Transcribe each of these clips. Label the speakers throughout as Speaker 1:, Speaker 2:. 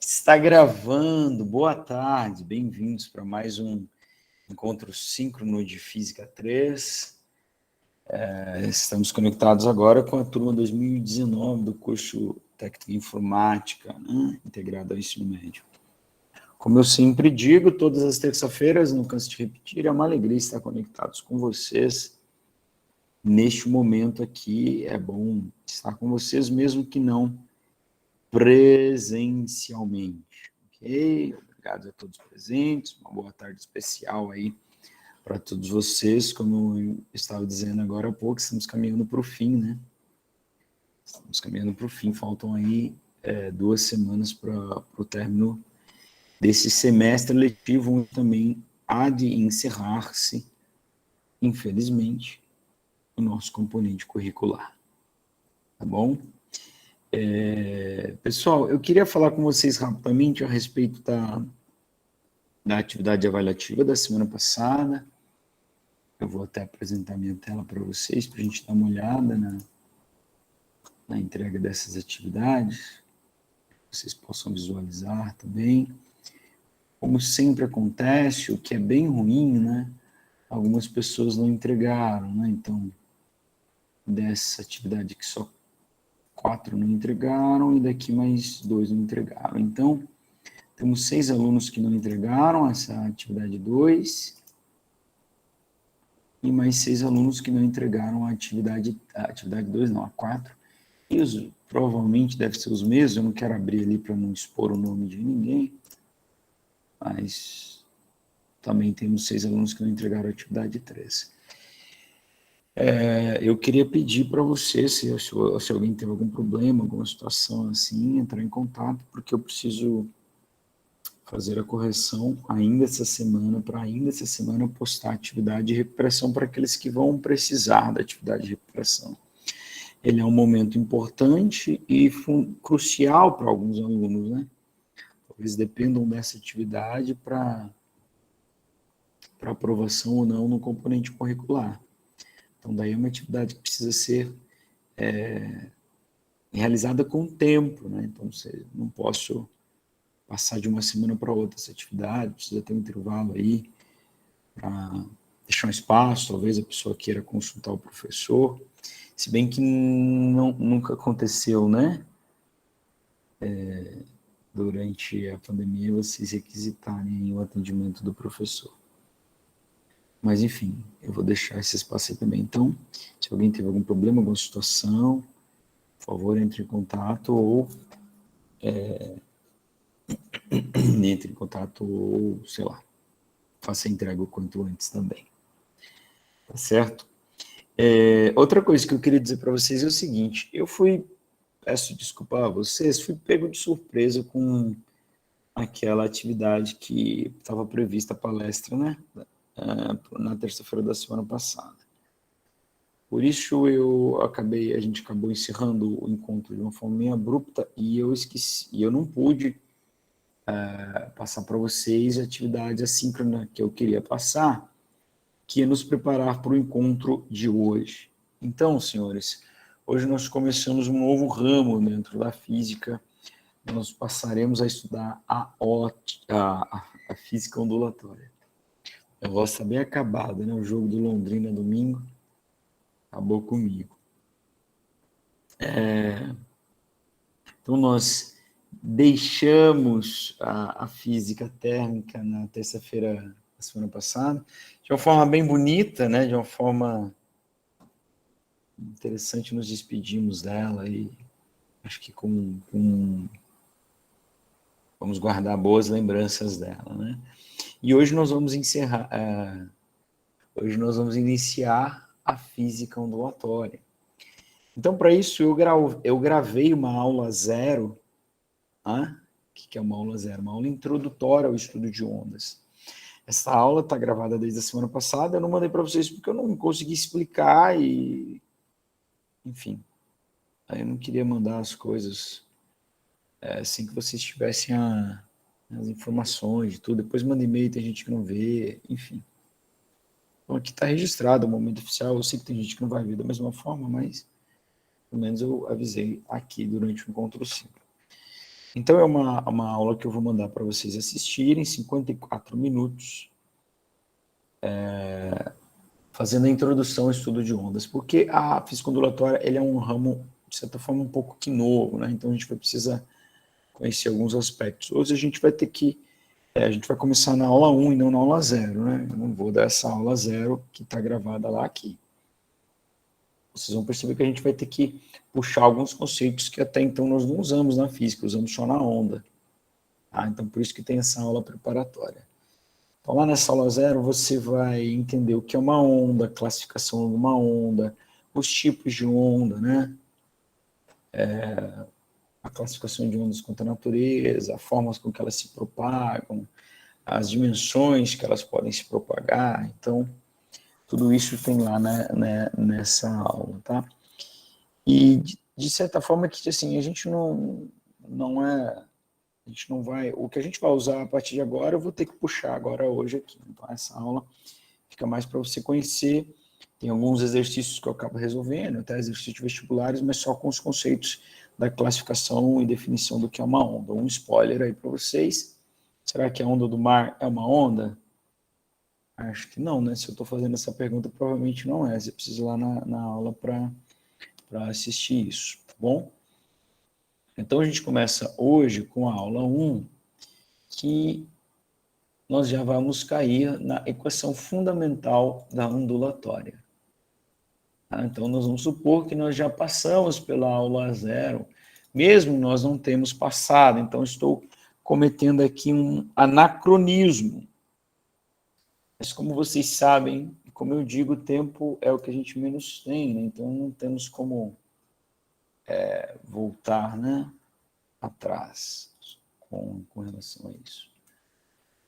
Speaker 1: Está gravando, boa tarde, bem-vindos para mais um encontro síncrono de Física 3. Estamos conectados agora com a turma 2019 do curso Técnico em Informática, né, integrado ao ensino médio. Como eu sempre digo, todas as terças-feiras, não canso de repetir, é uma alegria estar conectados com vocês. Neste momento aqui, é bom estar com vocês, mesmo que não presencialmente, ok? Obrigado a todos presentes, uma boa tarde especial aí para todos vocês. Como eu estava dizendo agora há pouco, estamos caminhando para o fim, né? Estamos caminhando para o fim, faltam aí 2 semanas para o término desse semestre letivo, onde também há de encerrar-se, infelizmente, o nosso componente curricular, tá bom? Pessoal, eu queria falar com vocês rapidamente a respeito da atividade avaliativa da semana passada. Eu vou até apresentar minha tela para vocês, para a gente dar uma olhada na entrega dessas atividades, vocês possam visualizar também. Como sempre acontece, o que é bem ruim, né? Algumas pessoas não entregaram, né? Então, dessa atividade aqui só 4 não entregaram e daqui mais 2 não entregaram. Então, temos 6 alunos que não entregaram essa atividade 2 e mais 6 alunos que não entregaram a atividade 2, não, a 4. E provavelmente deve ser os mesmos, eu não quero abrir ali para não expor o nome de ninguém, mas também temos 6 alunos que não entregaram a atividade 3. Eu queria pedir para você, se alguém teve algum problema, alguma situação assim, entrar em contato, porque eu preciso fazer a correção ainda essa semana, para ainda essa semana postar atividade de recuperação para aqueles que vão precisar da atividade de recuperação. Ele é um momento importante e crucial para alguns alunos, né? Talvez dependam dessa atividade para aprovação ou não no componente curricular. Então, daí é uma atividade que precisa ser realizada com tempo, né? Então, não posso passar de uma semana para outra essa atividade, precisa ter um intervalo aí para deixar um espaço, talvez a pessoa queira consultar o professor, se bem que nunca aconteceu, né? Durante a pandemia, vocês requisitarem o atendimento do professor. Mas, enfim, eu vou deixar esse espaço aí também. Então, se alguém teve algum problema, alguma situação, por favor, entre em contato ou sei lá, faça a entrega o quanto antes também. Tá certo? Outra coisa que eu queria dizer para vocês é o seguinte, peço desculpa a vocês, fui pego de surpresa com aquela atividade que estava prevista a palestra, né? Na terça-feira da semana passada. Por isso a gente acabou encerrando o encontro de uma forma meio abrupta e eu não pude passar para vocês a atividade assíncrona que eu queria passar, que ia nos preparar para o encontro de hoje. Então, senhores, hoje nós começamos um novo ramo dentro da física. Nós passaremos a estudar a física ondulatória. Eu vou estar bem acabado, né? O jogo do Londrina domingo acabou comigo. Então, nós deixamos a física térmica na terça-feira da semana passada, de uma forma bem bonita, né? De uma forma interessante, nos despedimos dela e acho que vamos guardar boas lembranças dela, né? E hoje nós vamos iniciar a física ondulatória. Então, para isso, eu gravei uma aula 0. O que é uma aula 0? Uma aula introdutória ao estudo de ondas. Essa aula está gravada desde a semana passada, eu não mandei para vocês porque eu não consegui explicar e... Enfim, aí eu não queria mandar as coisas sem que vocês tivessem as informações de tudo. Depois manda e-mail, tem gente que não vê, enfim. Então aqui está registrado o momento oficial, eu sei que tem gente que não vai ver da mesma forma, mas pelo menos eu avisei aqui durante o encontro 5. Então, é uma aula que eu vou mandar para vocês assistirem, 54 minutos, fazendo a introdução ao estudo de ondas, porque a física ondulatória ele é um ramo, de certa forma, um pouco que novo, né? Então, a gente vai precisar conhecer alguns aspectos. Hoje a gente vai ter que, a gente vai começar na aula 1 e não na aula 0, né? Eu não vou dar essa aula 0 que está gravada lá aqui. Vocês vão perceber que a gente vai ter que puxar alguns conceitos que até então nós não usamos na física, usamos só na onda. Tá? Então, por isso que tem essa aula preparatória. Então, lá nessa aula 0, você vai entender o que é uma onda, a classificação de uma onda, os tipos de onda, né? A classificação de ondas quanto à natureza, as formas com que elas se propagam, as dimensões que elas podem se propagar. Então, tudo isso tem lá nessa aula, tá? E, de certa forma, que assim, a gente a gente não vai, o que a gente vai usar a partir de agora, eu vou ter que puxar agora hoje aqui. Então, essa aula fica mais para você conhecer. Tem alguns exercícios que eu acabo resolvendo, até exercícios vestibulares, mas só com os conceitos da classificação e definição do que é uma onda. Um spoiler aí para vocês. Será que a onda do mar é uma onda? Acho que não, né? Se eu estou fazendo essa pergunta, provavelmente não é. Você precisa ir lá na aula para assistir isso, tá bom? Então, a gente começa hoje com a aula 1, que nós já vamos cair na equação fundamental da ondulatória. Tá? Então, nós vamos supor que nós já passamos pela aula 0, mesmo nós não temos passado. Então, estou cometendo aqui um anacronismo. Mas, como vocês sabem, como eu digo, o tempo é o que a gente menos tem, né? Então não temos como voltar, né, atrás com relação a isso.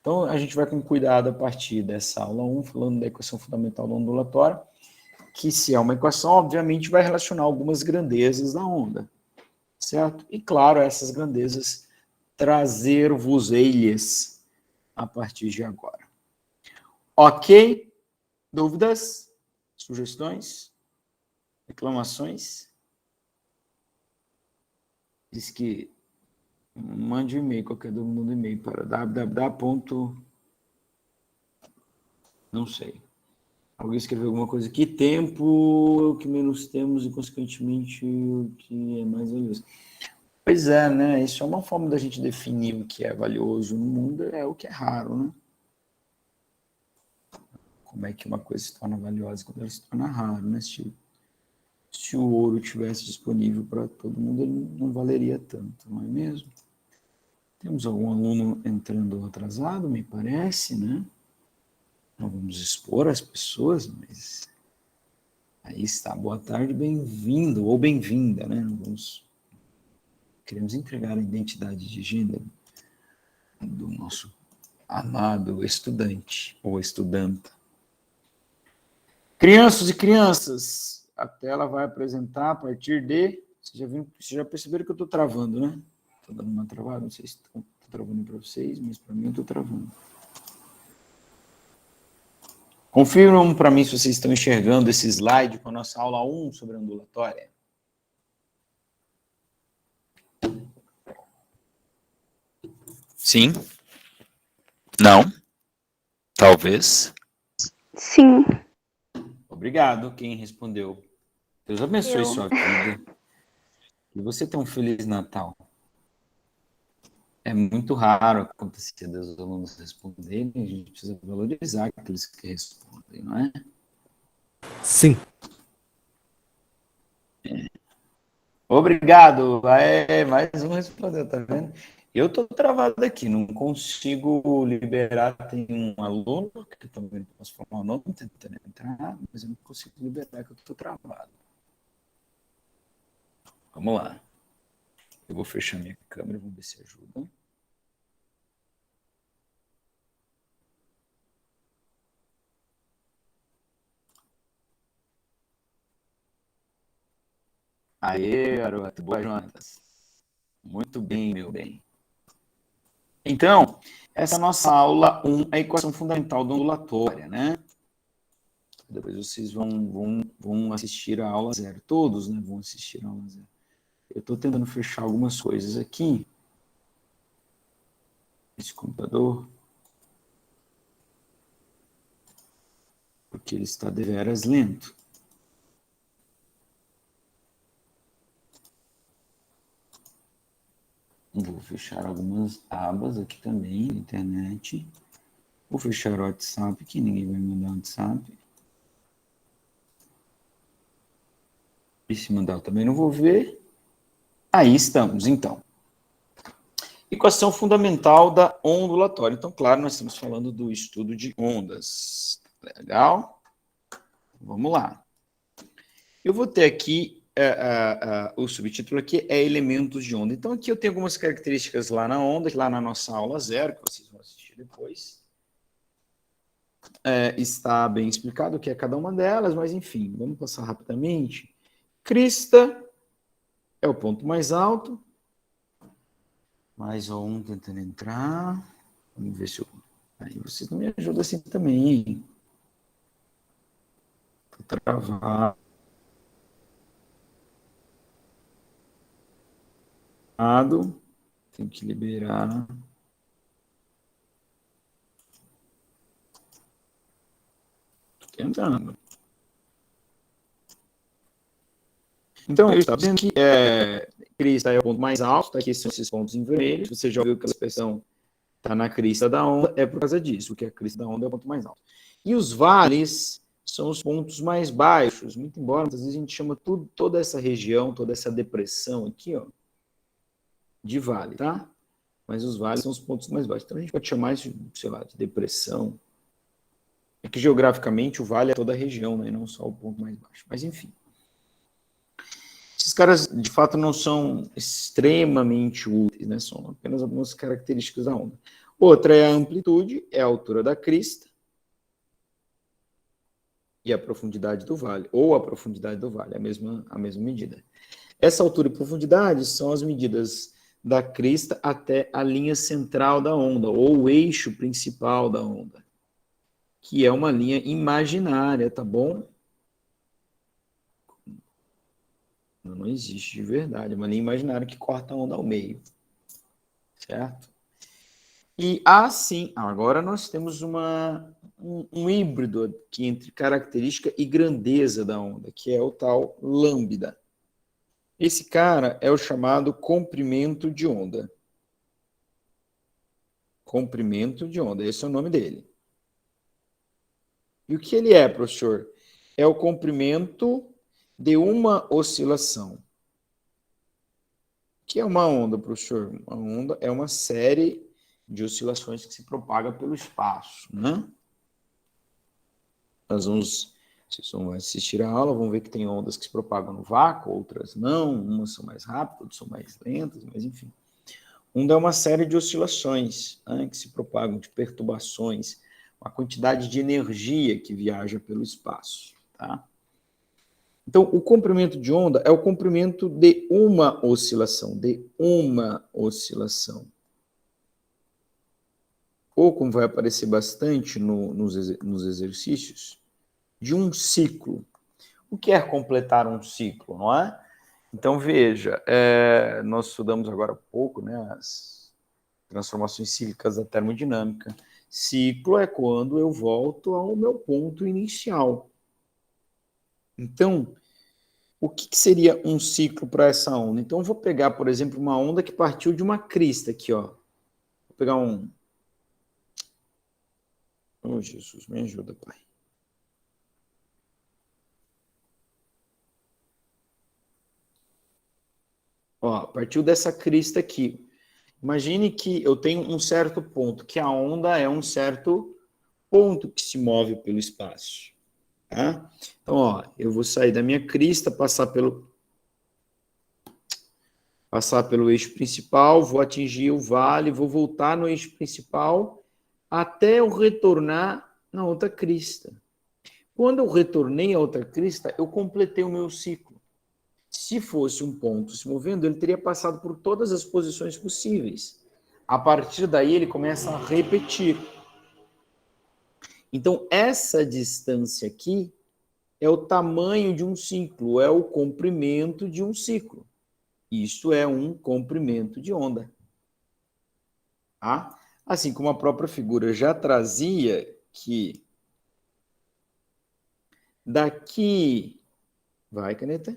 Speaker 1: Então, a gente vai com cuidado a partir dessa aula 1, falando da equação fundamental da ondulatória, que, se é uma equação, obviamente vai relacionar algumas grandezas da onda, certo? E, claro, essas grandezas trazer-vos-ei-lhes a partir de agora. Ok? Dúvidas? Sugestões? Reclamações? Diz que mande um e-mail, qualquer dúvida, manda um e-mail para www. Não sei. Alguém escreveu alguma coisa aqui? Tempo é o que menos temos e, consequentemente, o que é mais valioso. Pois é, né? Isso é uma forma da gente definir o que é valioso no mundo, é o que é raro, né? Como é que uma coisa se torna valiosa quando ela se torna rara, né? Se o ouro tivesse disponível para todo mundo, ele não valeria tanto, não é mesmo? Temos algum aluno entrando atrasado, me parece, né? Não vamos expor as pessoas, mas aí está. Boa tarde, bem-vindo ou bem-vinda, né? Queremos entregar a identidade de gênero do nosso amado estudante ou estudanta. Crianças e crianças, a tela vai apresentar a partir de... Vocês já perceberam que eu estou travando, né? Estou dando uma travada, não sei se estou travando para vocês, mas para mim eu estou travando. Confirmam para mim se vocês estão enxergando esse slide com a nossa aula 1 sobre a ondulatória. Sim? Não? Talvez?
Speaker 2: Sim.
Speaker 1: Obrigado, quem respondeu. Deus abençoe sua vida. E você tem um Feliz Natal. É muito raro acontecer dos alunos responderem, a gente precisa valorizar aqueles que respondem, não é?
Speaker 3: Sim.
Speaker 1: Obrigado. Mais um respondeu, tá vendo? Eu estou travado aqui, não consigo liberar. Tem um aluno que também posso falar o nome, tentando entrar, mas eu não consigo liberar, que eu estou travado. Vamos lá. Eu vou fechar minha câmera, vamos ver se ajuda. Aê, garoto. Boa, Jonas. Muito bem, meu bem. Então, essa é a nossa aula 1, a equação fundamental da ondulatória, né? Depois vocês vão assistir a aula 0. Todos, né, vão assistir a aula 0. Eu estou tentando fechar algumas coisas aqui. esse computador, porque ele está deveras lento. Vou fechar algumas abas aqui também na internet. Vou fechar o WhatsApp, que ninguém vai mandar o WhatsApp. E se mandar eu também não vou ver. Aí estamos, então. Equação fundamental da ondulatória. Então, claro, nós estamos falando do estudo de ondas. Legal? Vamos lá. Eu vou ter aqui, o subtítulo aqui é elementos de onda. Então, aqui eu tenho algumas características lá na onda, lá na nossa aula 0, que vocês vão assistir depois. Está bem explicado o que é cada uma delas, mas enfim, vamos passar rapidamente. Crista é o ponto mais alto. Mais um tentando entrar. Vamos ver se eu... Aí vocês não me ajudam assim também, hein? Tô travado. Tem que liberar. Tô tentando. Então, eu estava dizendo que crista é o ponto mais alto, tá? Aqui são esses pontos em vermelho. Você já ouviu que a expressão está na crista da onda, é por causa disso, que a crista da onda é o ponto mais alto. E os vales são os pontos mais baixos, muito embora, às vezes a gente chama toda essa região, toda essa depressão aqui, ó, de vale, tá? Mas os vales são os pontos mais baixos. Então a gente pode chamar isso, sei lá, de depressão. É que geograficamente o vale é toda a região, né? Não só o ponto mais baixo. Mas enfim. Esses caras, de fato, não são extremamente úteis, né? São apenas algumas características da onda. Outra é a amplitude, é a altura da crista e a profundidade do vale, ou a profundidade do vale, a mesma medida. Essa altura e profundidade são as medidas da crista até a linha central da onda, ou o eixo principal da onda, que é uma linha imaginária, tá bom? Não existe de verdade, é uma linha imaginária que corta a onda ao meio, certo? E assim, agora nós temos um híbrido aqui entre característica e grandeza da onda, que é o tal lambda. Esse cara é o chamado comprimento de onda. Comprimento de onda, esse é o nome dele. E o que ele é, professor? É o comprimento de uma oscilação. O que é uma onda, professor? Uma onda é uma série de oscilações que se propaga pelo espaço, né? Vocês vão assistir a aula, vão ver que tem ondas que se propagam no vácuo, outras não, umas são mais rápidas, outras são mais lentas, mas enfim. Onda é uma série de oscilações, né, que se propagam, de perturbações, uma quantidade de energia que viaja pelo espaço, tá? Então, o comprimento de onda é o comprimento de uma oscilação, Ou, como vai aparecer bastante nos exercícios, de um ciclo. O que é completar um ciclo, não é? Então, veja, nós estudamos agora há pouco, né, as transformações cíclicas da termodinâmica. Ciclo é quando eu volto ao meu ponto inicial. Então, o que seria um ciclo para essa onda? Então, eu vou pegar, por exemplo, uma onda que partiu de uma crista aqui, ó. Vou pegar um... Oh, Jesus, me ajuda, pai. Ó, partiu dessa crista aqui. Imagine que eu tenho um certo ponto, que a onda é um certo ponto que se move pelo espaço. Tá? Então, ó, eu vou sair da minha crista, passar pelo eixo principal, vou atingir o vale, vou voltar no eixo principal até eu retornar na outra crista. Quando eu retornei à outra crista, eu completei o meu ciclo. Se fosse um ponto se movendo, ele teria passado por todas as posições possíveis. A partir daí, ele começa a repetir. Então, essa distância aqui é o tamanho de um ciclo, é o comprimento de um ciclo. Isso é um comprimento de onda. Tá? Assim como a própria figura já trazia que daqui, vai, caneta,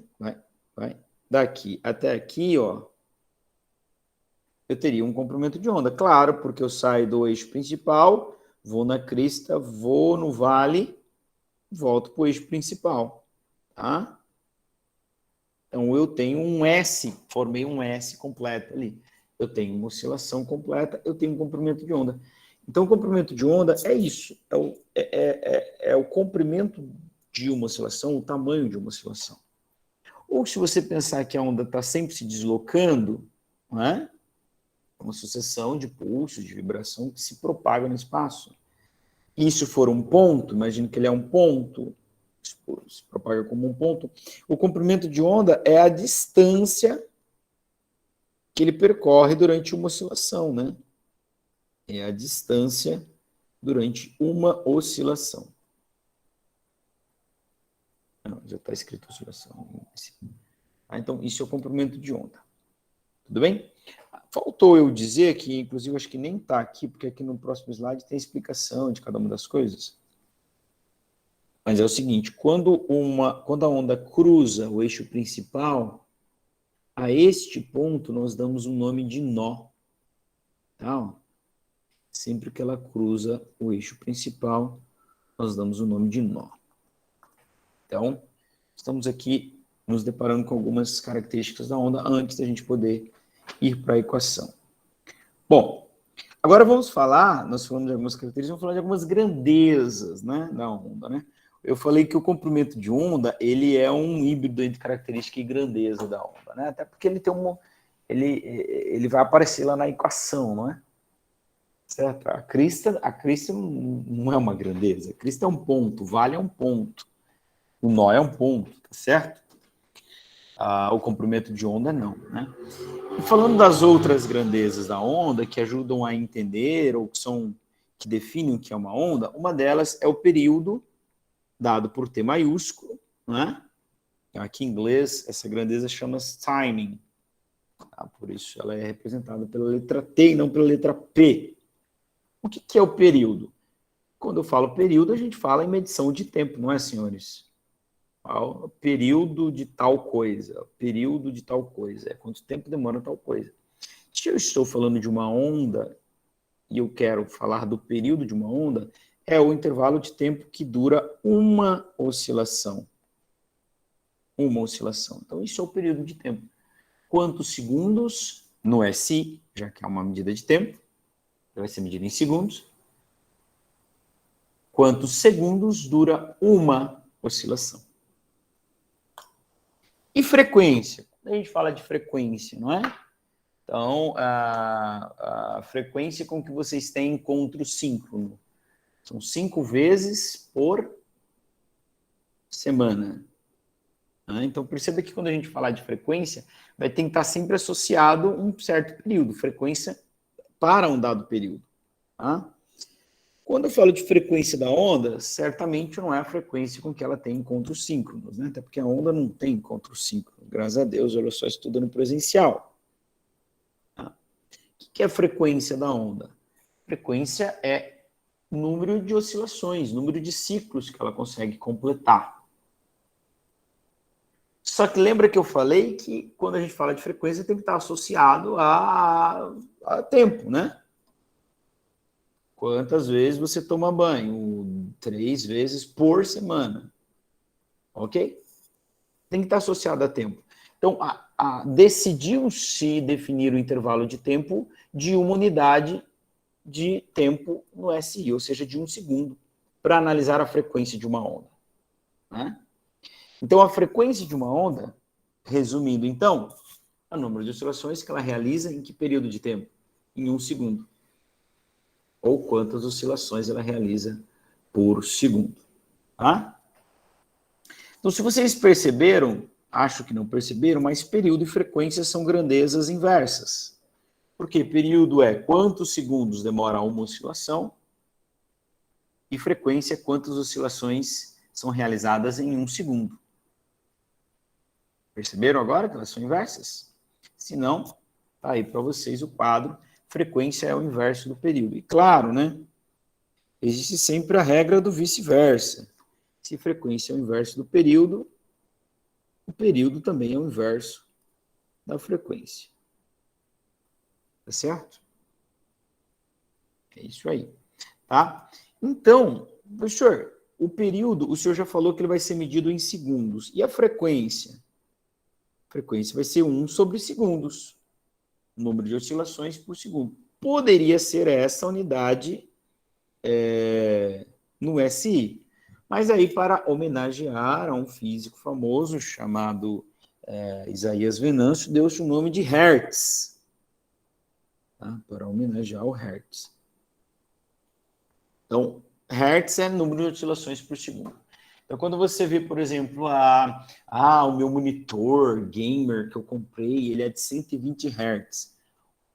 Speaker 1: vai, daqui até aqui, ó, eu teria um comprimento de onda. Claro, porque eu saio do eixo principal, vou na crista, vou no vale, volto para o eixo principal, tá? Então, eu tenho um S, formei um S completo ali. Eu tenho uma oscilação completa, eu tenho um comprimento de onda. Então, o comprimento de onda é isso, é o comprimento de uma oscilação, o tamanho de uma oscilação. Ou se você pensar que a onda está sempre se deslocando, não é? Uma sucessão de pulsos, de vibração que se propaga no espaço. E se for um ponto, imagine que ele é um ponto, se propaga como um ponto, o comprimento de onda é a distância que ele percorre durante uma oscilação, né? É a distância durante uma oscilação. Não, já está escrito oscilação. Então, isso é o comprimento de onda. Tudo bem? Faltou eu dizer que, inclusive, acho que nem está aqui, porque aqui no próximo slide tem a explicação de cada uma das coisas. Mas é o seguinte, quando a onda cruza o eixo principal, a este ponto nós damos um nome de nó. Tá? Sempre que ela cruza o eixo principal, nós damos o nome de nó. Então, estamos aqui nos deparando com algumas características da onda antes da gente poder ir para a equação. Bom, agora vamos falar, nós falamos de algumas características, vamos falar de algumas grandezas, né, da onda, né? Eu falei que o comprimento de onda, ele é um híbrido entre característica e grandeza da onda, né? Até porque ele tem ele vai aparecer lá na equação, não é? Certo? A crista não é uma grandeza, a crista é um ponto, o vale é um ponto, o nó é um ponto, tá certo? O comprimento de onda não, né? E falando das outras grandezas da onda que ajudam a entender ou que definem o que é uma delas é o período dado por T maiúsculo, né? Aqui em inglês essa grandeza chama timing, tá? Por isso ela é representada pela letra T e não pela letra P. O que é o período? Quando eu falo período, a gente fala em medição de tempo, não é, senhores? Período de tal coisa, período de tal coisa, é quanto tempo demora tal coisa. Se eu estou falando de uma onda e eu quero falar do período de uma onda, é o intervalo de tempo que dura uma oscilação. Uma oscilação. Então, isso é o período de tempo. Quantos segundos no SI, já que é uma medida de tempo, vai ser medida em segundos. Quantos segundos dura uma oscilação? E frequência? Quando a gente fala de frequência, não é? Então, a frequência com que vocês têm encontro síncrono são 5 vezes por semana. Então, perceba que quando a gente falar de frequência, vai ter que estar sempre associado um certo período, frequência para um dado período. Tá? Quando eu falo de frequência da onda, certamente não é a frequência com que ela tem encontros síncronos, né? Até porque a onda não tem encontros síncronos. Graças a Deus, ela só estuda no presencial. Tá? O que é a frequência da onda? Frequência é número de oscilações, número de ciclos que ela consegue completar. Só que lembra que eu falei que quando a gente fala de frequência tem que estar associado a tempo, né? Quantas vezes você toma banho? 3 vezes por semana. Ok? Tem que estar associado a tempo. Então, decidiu-se definir o intervalo de tempo de uma unidade de tempo no SI, ou seja, de 1 segundo, para analisar a frequência de uma onda. Né? Então, a frequência de uma onda, resumindo, então, é o número de oscilações que ela realiza em que período de tempo? Em 1 segundo. Ou quantas oscilações ela realiza por segundo. Tá? Então, se vocês perceberam, acho que não perceberam, mas período e frequência são grandezas inversas. Porque período é quantos segundos demora uma oscilação e frequência é quantas oscilações são realizadas em 1 segundo. Perceberam agora que elas são inversas? Se não, tá aí para vocês o quadro frequência é o inverso do período. E claro, né? Existe sempre a regra do vice-versa. Se frequência é o inverso do período, o período também é o inverso da frequência. Tá certo? É isso aí. Tá? Então, professor, o período, o senhor já falou que ele vai ser medido em segundos. E a frequência? A frequência vai ser 1 sobre segundos. O número de oscilações por segundo. Poderia ser essa unidade no SI. Mas aí, para homenagear a um físico famoso chamado Isaías Venâncio, deu-se o nome de Hertz. Tá? Para homenagear o Hertz. Então, Hertz é número de oscilações por segundo. Então, quando você vê, por exemplo, o meu monitor gamer que eu comprei, ele é de 120 Hz.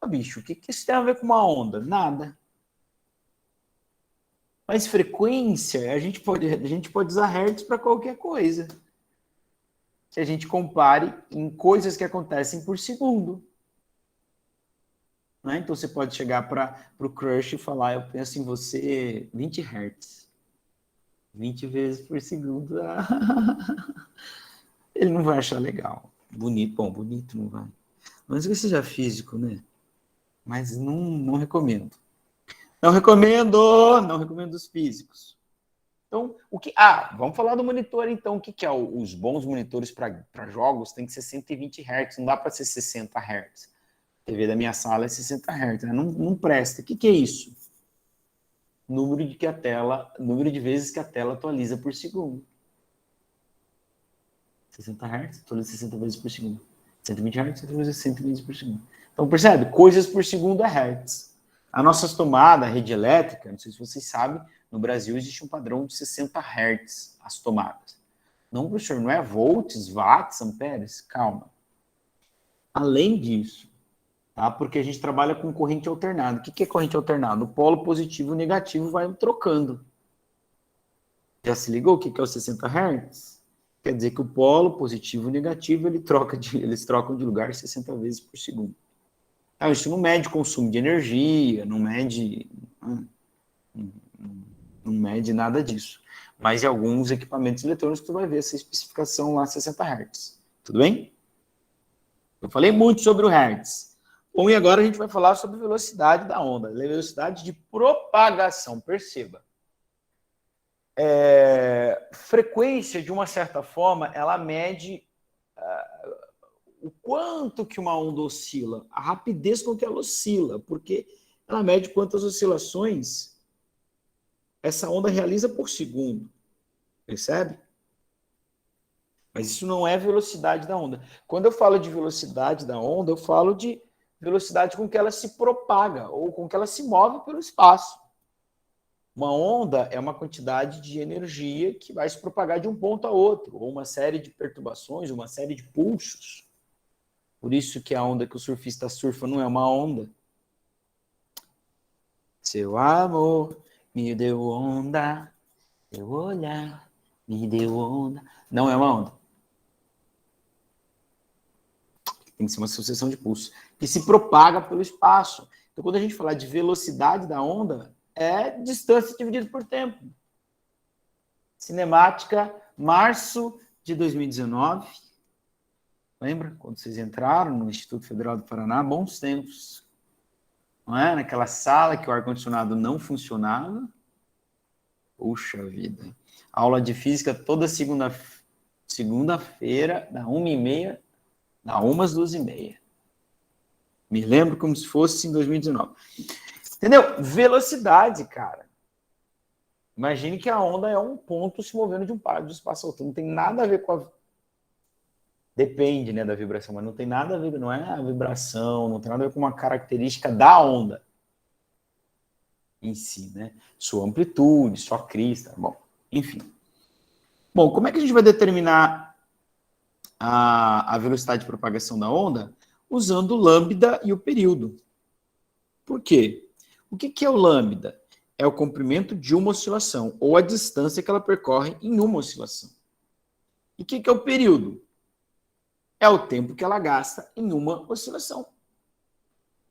Speaker 1: Bicho, o que isso tem a ver com uma onda? Nada. Mas frequência, a gente pode usar Hertz para qualquer coisa. Que a gente compare em coisas que acontecem por segundo. Né? Então, você pode chegar para o crush e falar, eu penso em você 20 Hz. 20 vezes por segundo. Ele não vai achar legal. Bonito, bom, bonito não vai. Mas que seja físico, né? Mas não recomendo. Não recomendo os físicos. Então, vamos falar do monitor, então. O que é os bons monitores para jogos? Tem que ser 120 Hz, não dá para ser 60 Hz. A TV da minha sala é 60 Hz, né? Não presta. O que é isso? Número de vezes que a tela atualiza por segundo. 60 Hz, atualiza 60 vezes por segundo. 120 Hz, atualiza 120 vezes por segundo. Então, percebe? Coisas por segundo é Hz. A nossa tomada, a rede elétrica, não sei se vocês sabem, no Brasil existe um padrão de 60 Hz as tomadas. Não, professor, não é volts, watts, amperes? Calma. Além disso, tá? Porque a gente trabalha com corrente alternada. O que é corrente alternada? O polo positivo e o negativo vai trocando. Já se ligou o que é o 60 Hz? Quer dizer que o polo positivo e o negativo eles trocam de lugar 60 vezes por segundo. Então, isso não mede consumo de energia, não mede nada disso. Mas em alguns equipamentos eletrônicos você vai ver essa especificação lá 60 Hz. Tudo bem? Eu falei muito sobre o Hertz. Bom, e agora a gente vai falar sobre a velocidade da onda, a velocidade de propagação, perceba. Frequência, de uma certa forma, ela mede o quanto que uma onda oscila, a rapidez com que ela oscila, porque ela mede quantas oscilações essa onda realiza por segundo, percebe? Mas isso não é velocidade da onda. Quando eu falo de velocidade da onda, eu falo de velocidade com que ela se propaga, ou com que ela se move pelo espaço. Uma onda é uma quantidade de energia que vai se propagar de um ponto a outro, ou uma série de perturbações, uma série de pulsos. Por isso que a onda que o surfista surfa não é uma onda. Seu amor me deu onda, seu olhar me deu onda. Não é uma onda. Tem que ser uma sucessão de pulsos que se propaga pelo espaço. Então, quando a gente falar de velocidade da onda, é distância dividida por tempo. Cinemática, março de 2019. Lembra? Quando vocês entraram no Instituto Federal do Paraná, bons tempos. Não é? Naquela sala que o ar-condicionado não funcionava. Puxa vida. Aula de física toda segunda-feira, da 1h30, da 1 às 2h30. Me lembro como se fosse em 2019. Entendeu? Velocidade, cara. Imagine que a onda é um ponto se movendo de um par do espaço a outro. Não tem nada a ver com a... Depende, né, da vibração, mas não tem nada a ver, não é a vibração, não tem nada a ver com uma característica da onda em si, né? Sua amplitude, sua crista, bom, enfim. Bom, como é que a gente vai determinar a velocidade de propagação da onda? Usando o lambda e o período. Por quê? O que é o lambda? É o comprimento de uma oscilação, ou a distância que ela percorre em uma oscilação. E o que é o período? É o tempo que ela gasta em uma oscilação.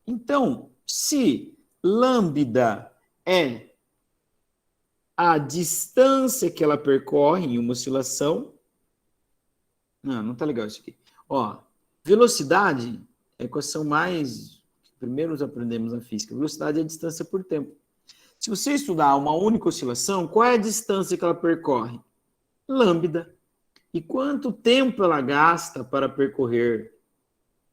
Speaker 1: Então, Se lambda é a distância que ela percorre em uma oscilação... Não tá legal isso aqui. Ó, velocidade é a equação mais... Primeiro nós aprendemos na física. Velocidade é a distância por tempo. Se você estudar uma única oscilação, qual é a distância que ela percorre? Lambda. E quanto tempo ela gasta para percorrer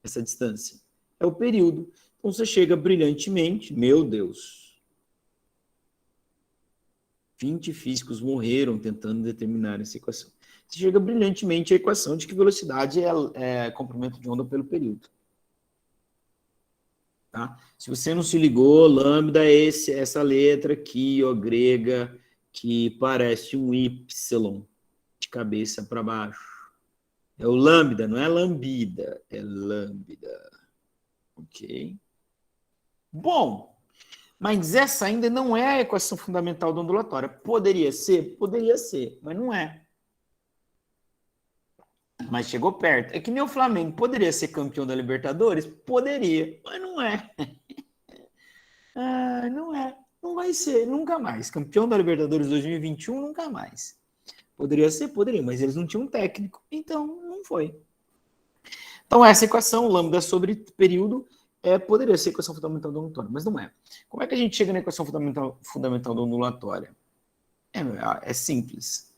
Speaker 1: essa distância? É o período. Então você chega brilhantemente, meu Deus, 20 físicos morreram tentando determinar essa equação. Você chega brilhantemente à equação de que velocidade é comprimento de onda pelo período. Tá? Se você não se ligou, lambda é essa letra aqui, ó, grega, que parece um Y de cabeça para baixo. É o lambda, não é lambida, é lambda. Ok? Bom, mas essa ainda não é a equação fundamental da ondulatória. Poderia ser, mas não é. Mas chegou perto. É que nem o Flamengo. Poderia ser campeão da Libertadores? Poderia, mas não é. Não é. Não vai ser, nunca mais. Campeão da Libertadores 2021, nunca mais. Poderia ser, poderia, mas eles não tinham um técnico. Então, não foi. Então, essa equação, lambda sobre período, poderia ser a equação fundamental da ondulatória, mas não é. Como é que a gente chega na equação fundamental da ondulatória? É simples.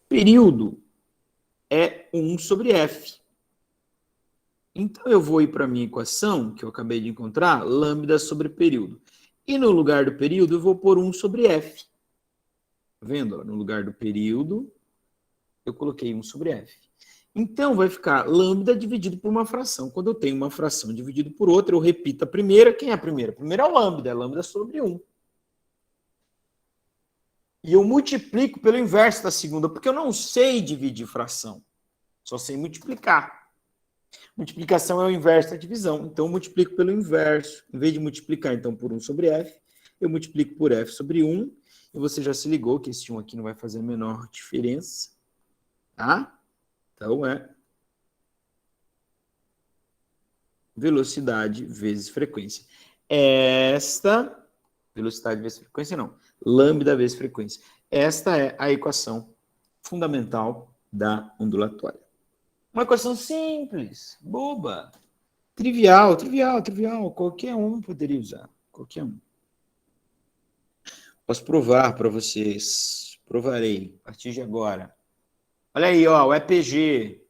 Speaker 1: Período é 1 sobre F. Então, eu vou ir para a minha equação, que eu acabei de encontrar, lambda sobre período. E no lugar do período, eu vou pôr 1 sobre F. Tá vendo? No lugar do período, eu coloquei 1 sobre F. Então, vai ficar lambda dividido por uma fração. Quando eu tenho uma fração dividida por outra, eu repito a primeira. Quem é a primeira? A primeira é o lambda. É lambda sobre 1. E eu multiplico pelo inverso da segunda, porque eu não sei dividir fração. Só sei multiplicar. Multiplicação é o inverso da divisão. Então, eu multiplico pelo inverso. Em vez de multiplicar, então, por 1 sobre F, eu multiplico por F sobre 1. E você já se ligou que esse 1 aqui não vai fazer a menor diferença. Tá? Então, é velocidade vezes frequência. Esta, velocidade vezes frequência não, lambda vezes frequência. Esta é a equação fundamental da ondulatória. Uma equação simples, boba, trivial, qualquer um poderia usar, qualquer um. Posso provar para vocês, provarei, a partir de agora. Olha aí, ó, o EPG,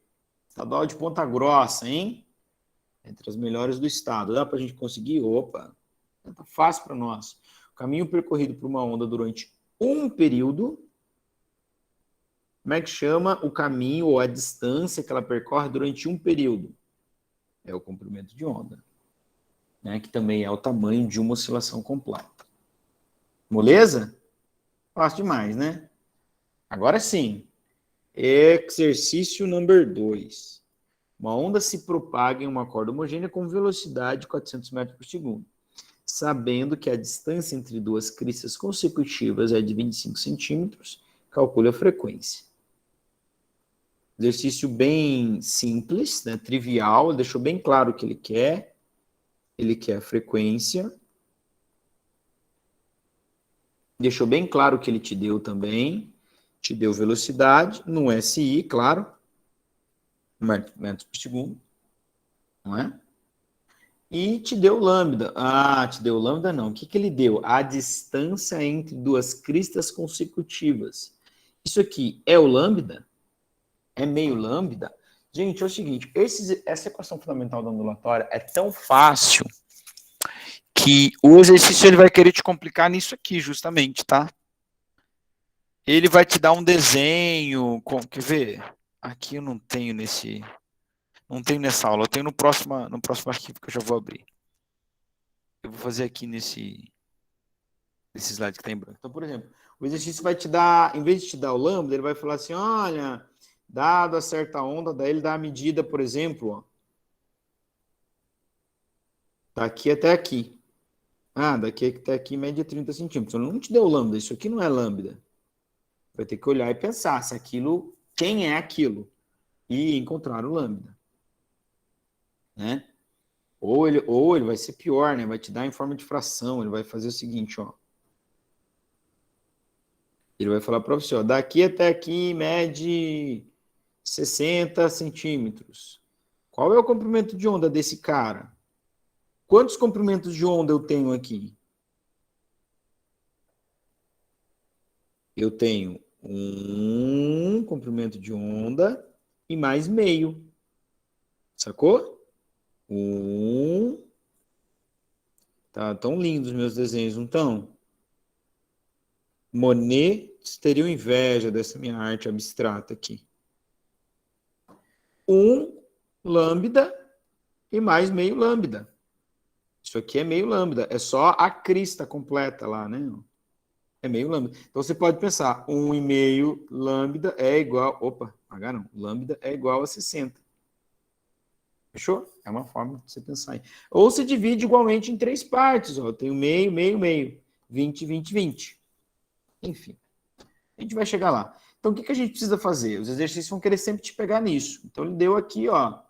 Speaker 1: estadual de Ponta Grossa, hein? Entre as melhores do estado. Dá para a gente conseguir? Opa, tá fácil para nós. O caminho percorrido por uma onda durante um período, como é que chama o caminho ou a distância que ela percorre durante um período? É o comprimento de onda, né? Que também é o tamanho de uma oscilação completa. Moleza? Fácil demais, né? Agora sim. Exercício número 2. Uma onda se propaga em uma corda homogênea com velocidade de 400 metros por segundo. Sabendo que a distância entre duas cristas consecutivas é de 25 centímetros, calcule a frequência. Exercício bem simples, né, trivial, deixou bem claro o que ele quer. Ele quer a frequência. Deixou bem claro o que ele te deu também. Te deu velocidade, no SI, claro, metros por segundo, não é? E te deu lambda. Te deu lambda não. O que ele deu? A distância entre duas cristas consecutivas. Isso aqui é o lambda? É meio lambda? Gente, é o seguinte, essa equação fundamental da ondulatória é tão fácil que o exercício ele vai querer te complicar nisso aqui, justamente, tá? Ele vai te dar um desenho, quer ver? Aqui eu não tenho nessa aula, eu tenho no próximo arquivo que eu já vou abrir. Eu vou fazer aqui nesse slide que está em branco. Então, por exemplo, o exercício vai te dar, em vez de te dar o lambda, ele vai falar assim, olha, dado a certa onda, daí ele dá a medida, por exemplo, ó, daqui até aqui. Daqui até aqui, média 30 centímetros. Eu não te deu lambda, isso aqui não é lambda. Vai ter que olhar e pensar se aquilo, quem é aquilo, e encontrar o lambda. Né? Ou ele vai ser pior, né? Vai te dar em forma de fração. Ele vai fazer o seguinte, ó. Ele vai falar para você, ó, daqui até aqui mede 60 centímetros. Qual é o comprimento de onda desse cara? Quantos comprimentos de onda eu tenho aqui? Eu tenho um comprimento de onda e mais meio. Sacou? Tá tão lindos os meus desenhos, não estão? Monet teria inveja dessa minha arte abstrata aqui. Um lambda e mais meio lambda. Isso aqui é meio lambda. É só a crista completa lá, né? É meio lambda. Então você pode pensar, 1,5 lambda é igual. Opa, H não. Lambda é igual a 60. Fechou? É uma forma de você pensar aí. Ou se divide igualmente em 3 partes. Ó. Eu tenho meio, meio, meio. 20, 20, 20. Enfim. A gente vai chegar lá. Então, o que a gente precisa fazer? Os exercícios vão querer sempre te pegar nisso. Então, ele deu aqui, ó,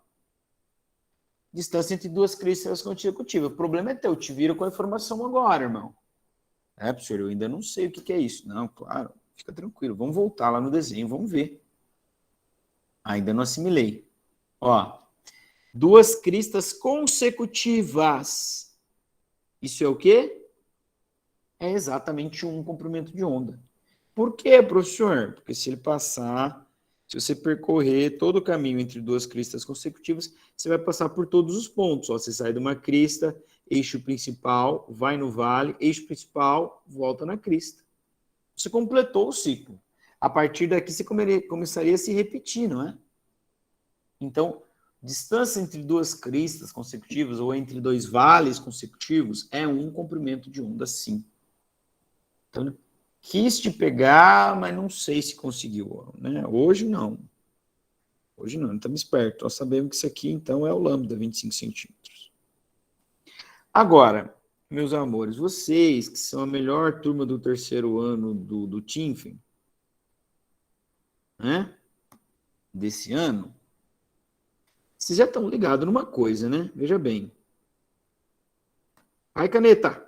Speaker 1: distância entre duas cristas consecutivas. O problema é teu, te vira com a informação agora, irmão. É, professor, eu ainda não sei o que é isso. Não, claro, fica tranquilo. Vamos voltar lá no desenho, vamos ver. Ainda não assimilei. Ó, duas cristas consecutivas. Isso é o quê? É exatamente um comprimento de onda. Por quê, professor? Porque se ele passar, se você percorrer todo o caminho entre duas cristas consecutivas, você vai passar por todos os pontos. Ó, você sai de uma crista, eixo principal, vai no vale, eixo principal, volta na crista. Você completou o ciclo. A partir daqui, você começaria a se repetir, não é? Então, distância entre duas cristas consecutivas ou entre dois vales consecutivos é um comprimento de onda, sim. Então, quis te pegar, mas não sei se conseguiu. Né? Hoje não. Hoje não, estamos espertos. Nós sabemos que isso aqui, então, é o lambda, 25 centímetros. Agora, meus amores, vocês que são a melhor turma do terceiro ano do TINFEM, né? Desse ano, vocês já estão ligados numa coisa, né? Veja bem. Ai, caneta.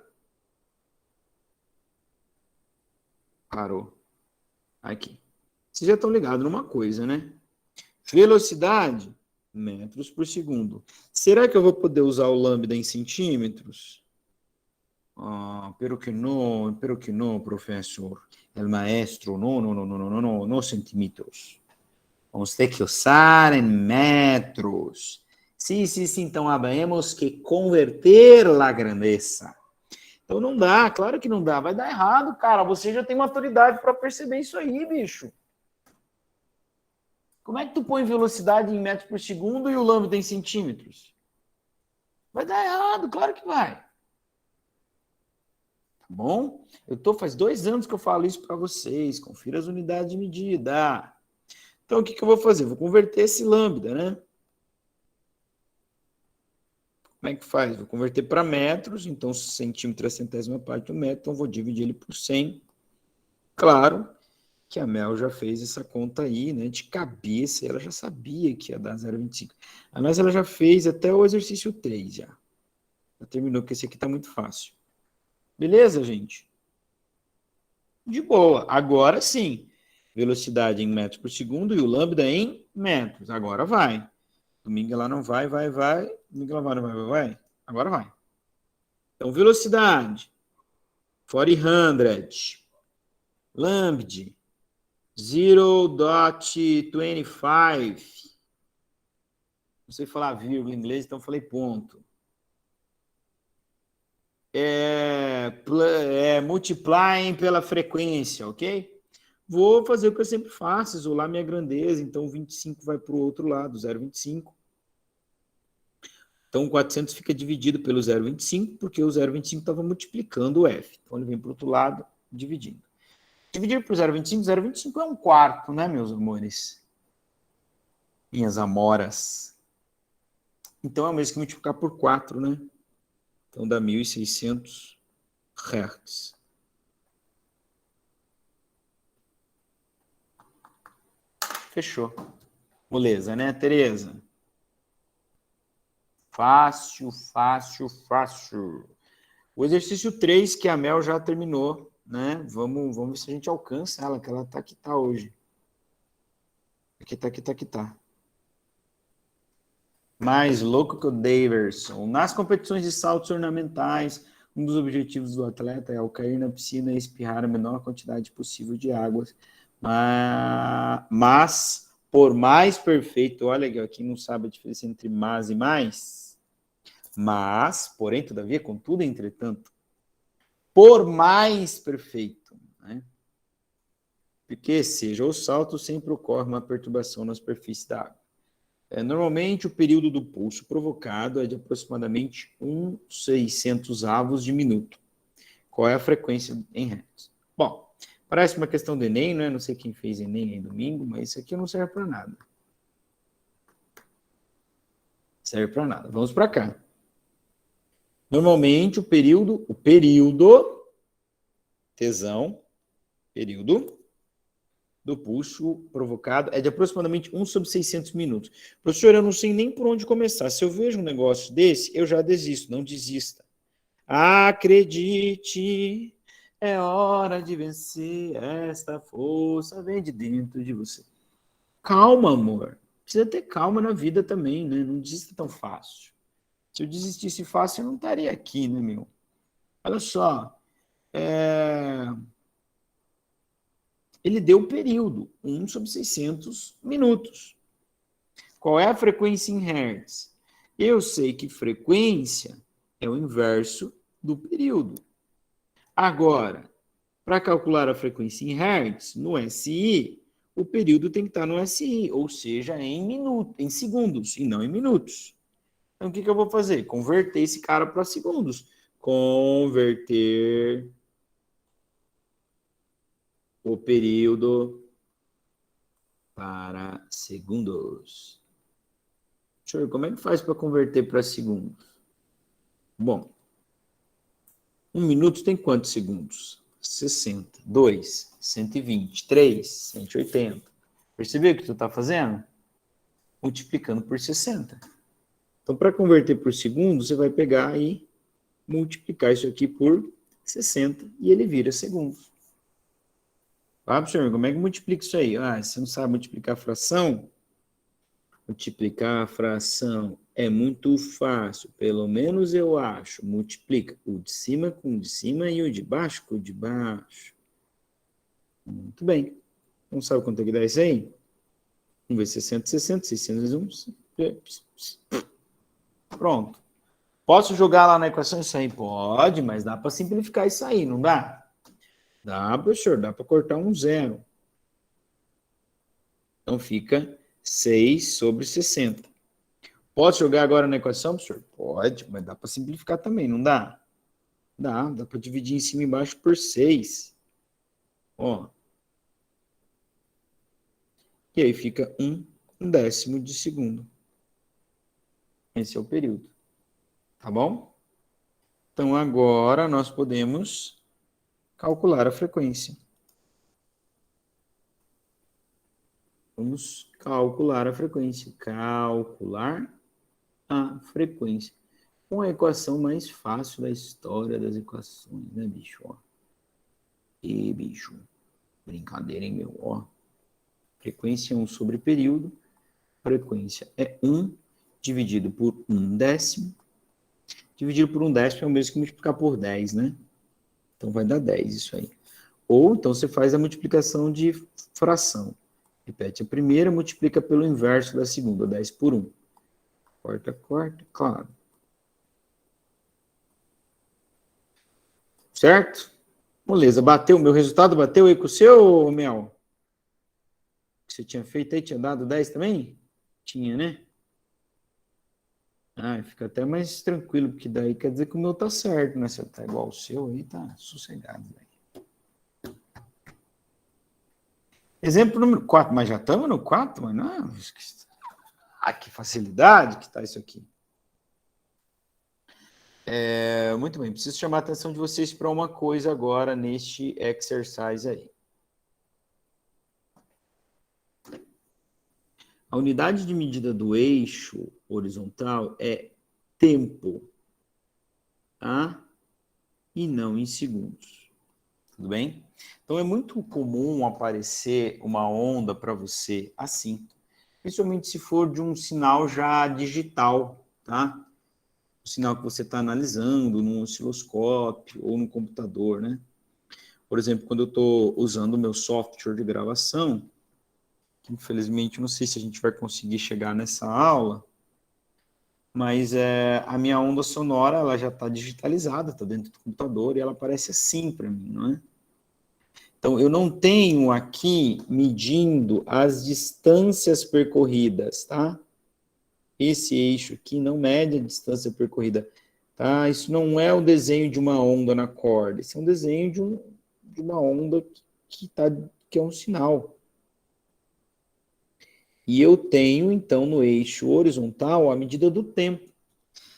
Speaker 1: Parou. Aqui. Vocês já estão ligados numa coisa, né? Velocidade, metros por segundo. Será que eu vou poder usar o lambda em centímetros? Pero que no, professor. El maestro, no centímetros. Vamos ter que usar em metros. Sim, sim, sim. Então, temos que converter a grandeza. Então, não dá, claro que não dá. Vai dar errado, cara. Você já tem maturidade para perceber isso aí, bicho. Como é que tu põe velocidade em metros por segundo e o lambda em centímetros? Vai dar errado, claro que vai. Tá bom? Faz 2 anos que eu falo isso para vocês. Confira as unidades de medida. Então, o que eu vou fazer? Vou converter esse lambda, né? Como é que faz? Vou converter para metros. Então, centímetro é a centésima parte do metro. Então, vou dividir ele por 100. Claro que a Mel já fez essa conta aí, né, de cabeça, ela já sabia que ia dar 0,25. Mas ela já fez até o exercício 3, já. Já terminou, porque esse aqui tá muito fácil. Beleza, gente? De boa. Agora sim. Velocidade em metros por segundo e o lambda em metros. Agora vai. Domingo ela não vai. Domingo ela vai, não vai. Agora vai. Então, velocidade. 400. Lambda. 0,25. Não sei falar vírgula em inglês, então falei ponto. Multiplying pela frequência, ok? Vou fazer o que eu sempre faço, isolar minha grandeza. Então, 25 vai para o outro lado, 0,25. Então, 400 fica dividido pelo 0,25, porque o 0,25 estava multiplicando o F. Então, ele vem para o outro lado, dividindo. Dividir por 0,25, 0,25 é 1/4, né, meus amores? Minhas amoras. Então, é o mesmo que multiplicar por 4, né? Então, dá 1.600 Hz. Fechou. Beleza, né, Tereza? Fácil, fácil, fácil. O exercício 3, que a Mel já terminou, né? Vamos ver se a gente alcança ela, que ela tá que tá hoje. Aqui tá. Mais louco que o Daverson. Nas competições de saltos ornamentais, um dos objetivos do atleta é ao cair na piscina e espirrar a menor quantidade possível de água. Mas por mais perfeito, olha aqui, não sabe a diferença entre mas e mais. Mas, porém, todavia, contudo, entretanto, por mais perfeito, né? Porque seja o salto, sempre ocorre uma perturbação na superfície da água. Normalmente, o período do pulso provocado é de aproximadamente 1/600 avos de minuto. Qual é a frequência em hertz? Bom, parece uma questão do Enem, né? Não sei quem fez Enem aí domingo, mas isso aqui não serve para nada. Serve para nada. Vamos para cá. Normalmente, o período, tesão, período do pulso provocado é de aproximadamente 1/600 minutos. Professor, eu não sei nem por onde começar. Se eu vejo um negócio desse, eu já desisto. Não desista. Acredite, é hora de vencer. Esta força vem de dentro de você. Calma, amor. Precisa ter calma na vida também, né? Não desista tão fácil. Se eu desistisse fácil, eu não estaria aqui, né, meu? Olha só. Ele deu o período, 1/600 minutos. Qual é a frequência em hertz? Eu sei que frequência é o inverso do período. Agora, para calcular a frequência em hertz, no SI, o período tem que estar no SI, ou seja, em segundos, e não em minutos. Então, o que eu vou fazer? Converter esse cara para segundos. Converter o período para segundos. Senhor, como é que faz para converter para segundos? Bom, 1 minuto tem quantos segundos? 60. 2, 120. 3, 180. Percebeu o que tu está fazendo? Multiplicando por 60. Então, para converter por segundo, você vai pegar e multiplicar isso aqui por 60 e ele vira segundos. Ah, professor, como é que multiplica isso aí? Ah, você não sabe multiplicar a fração? Multiplicar a fração é muito fácil, pelo menos eu acho. Multiplica o de cima com o de cima e o de baixo com o de baixo. Muito bem. Não sabe quanto é que dá isso aí? Vamos ver, 60, 60, 601. Pronto. Posso jogar lá na equação isso aí? Pode, mas dá para simplificar isso aí, não dá? Dá, professor, dá para cortar um zero. Então fica 6/60. Posso jogar agora na equação, professor? Pode, mas dá para simplificar também, não dá? Dá para dividir em cima e embaixo por 6. Ó. E aí fica 1/10 de segundo. Esse é o período. Tá bom? Então agora nós podemos calcular a frequência. Vamos calcular a frequência. Calcular a frequência. Com a equação mais fácil da história das equações, né, bicho? Ó. E, bicho, brincadeira, hein, meu? Ó. Frequência é 1 sobre período. Frequência é 1 dividido por 1/10. Dividido por 1/10 é o mesmo que multiplicar por 10, né? Então vai dar 10 isso aí. Ou então você faz a multiplicação de fração. Repete a primeira, multiplica pelo inverso da segunda, 10 por 1. Corta, claro. Certo? Beleza, bateu. Meu resultado bateu aí com o seu, Mel? Que você tinha feito aí, tinha dado 10 também? Tinha, né? Ah, fica até mais tranquilo, porque daí quer dizer que o meu tá certo, né? Se tá igual o seu aí, tá sossegado, velho. Exemplo número 4, mas já estamos no 4, mas não. Que facilidade que tá isso aqui. Muito bem, preciso chamar a atenção de vocês para uma coisa agora neste exercise aí. A unidade de medida do eixo horizontal é tempo, tá? E não em segundos. Tudo bem? Então, é muito comum aparecer uma onda para você assim, principalmente se for de um sinal já digital, tá? O sinal que você está analisando num osciloscópio ou no computador, né? Por exemplo, quando eu estou usando o meu software de gravação, que infelizmente não sei se a gente vai conseguir chegar nessa aula, mas a minha onda sonora ela já está digitalizada, está dentro do computador e ela aparece assim para mim, não é? Então, eu não tenho aqui medindo as distâncias percorridas, tá? Esse eixo aqui não mede a distância percorrida, tá? Isso não é o desenho de uma onda na corda, isso é um desenho de uma onda que é um sinal. E eu tenho, então, no eixo horizontal, a medida do tempo.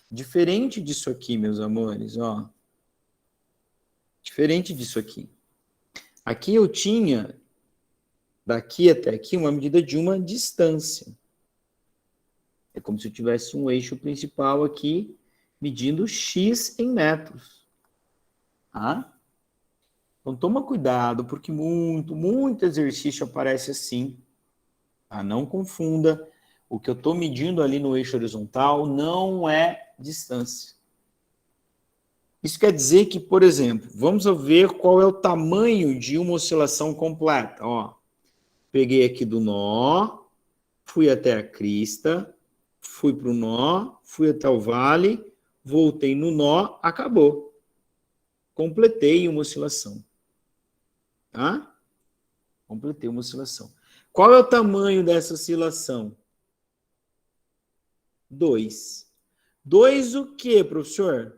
Speaker 1: Diferente disso aqui, meus amores, ó. Diferente disso aqui. Aqui eu tinha, daqui até aqui, uma medida de uma distância. É como se eu tivesse um eixo principal aqui, medindo x em metros. Tá? Então, toma cuidado, porque muito exercício aparece assim. Tá? Não confunda. O que eu estou medindo ali no eixo horizontal não é distância. Isso quer dizer que, por exemplo, vamos ver qual é o tamanho de uma oscilação completa. Ó, peguei aqui do nó, fui até a crista, fui para o nó, fui até o vale, voltei no nó, acabou. Completei uma oscilação. Tá? Completei uma oscilação. Qual é o tamanho dessa oscilação? 2. 2 o quê, professor?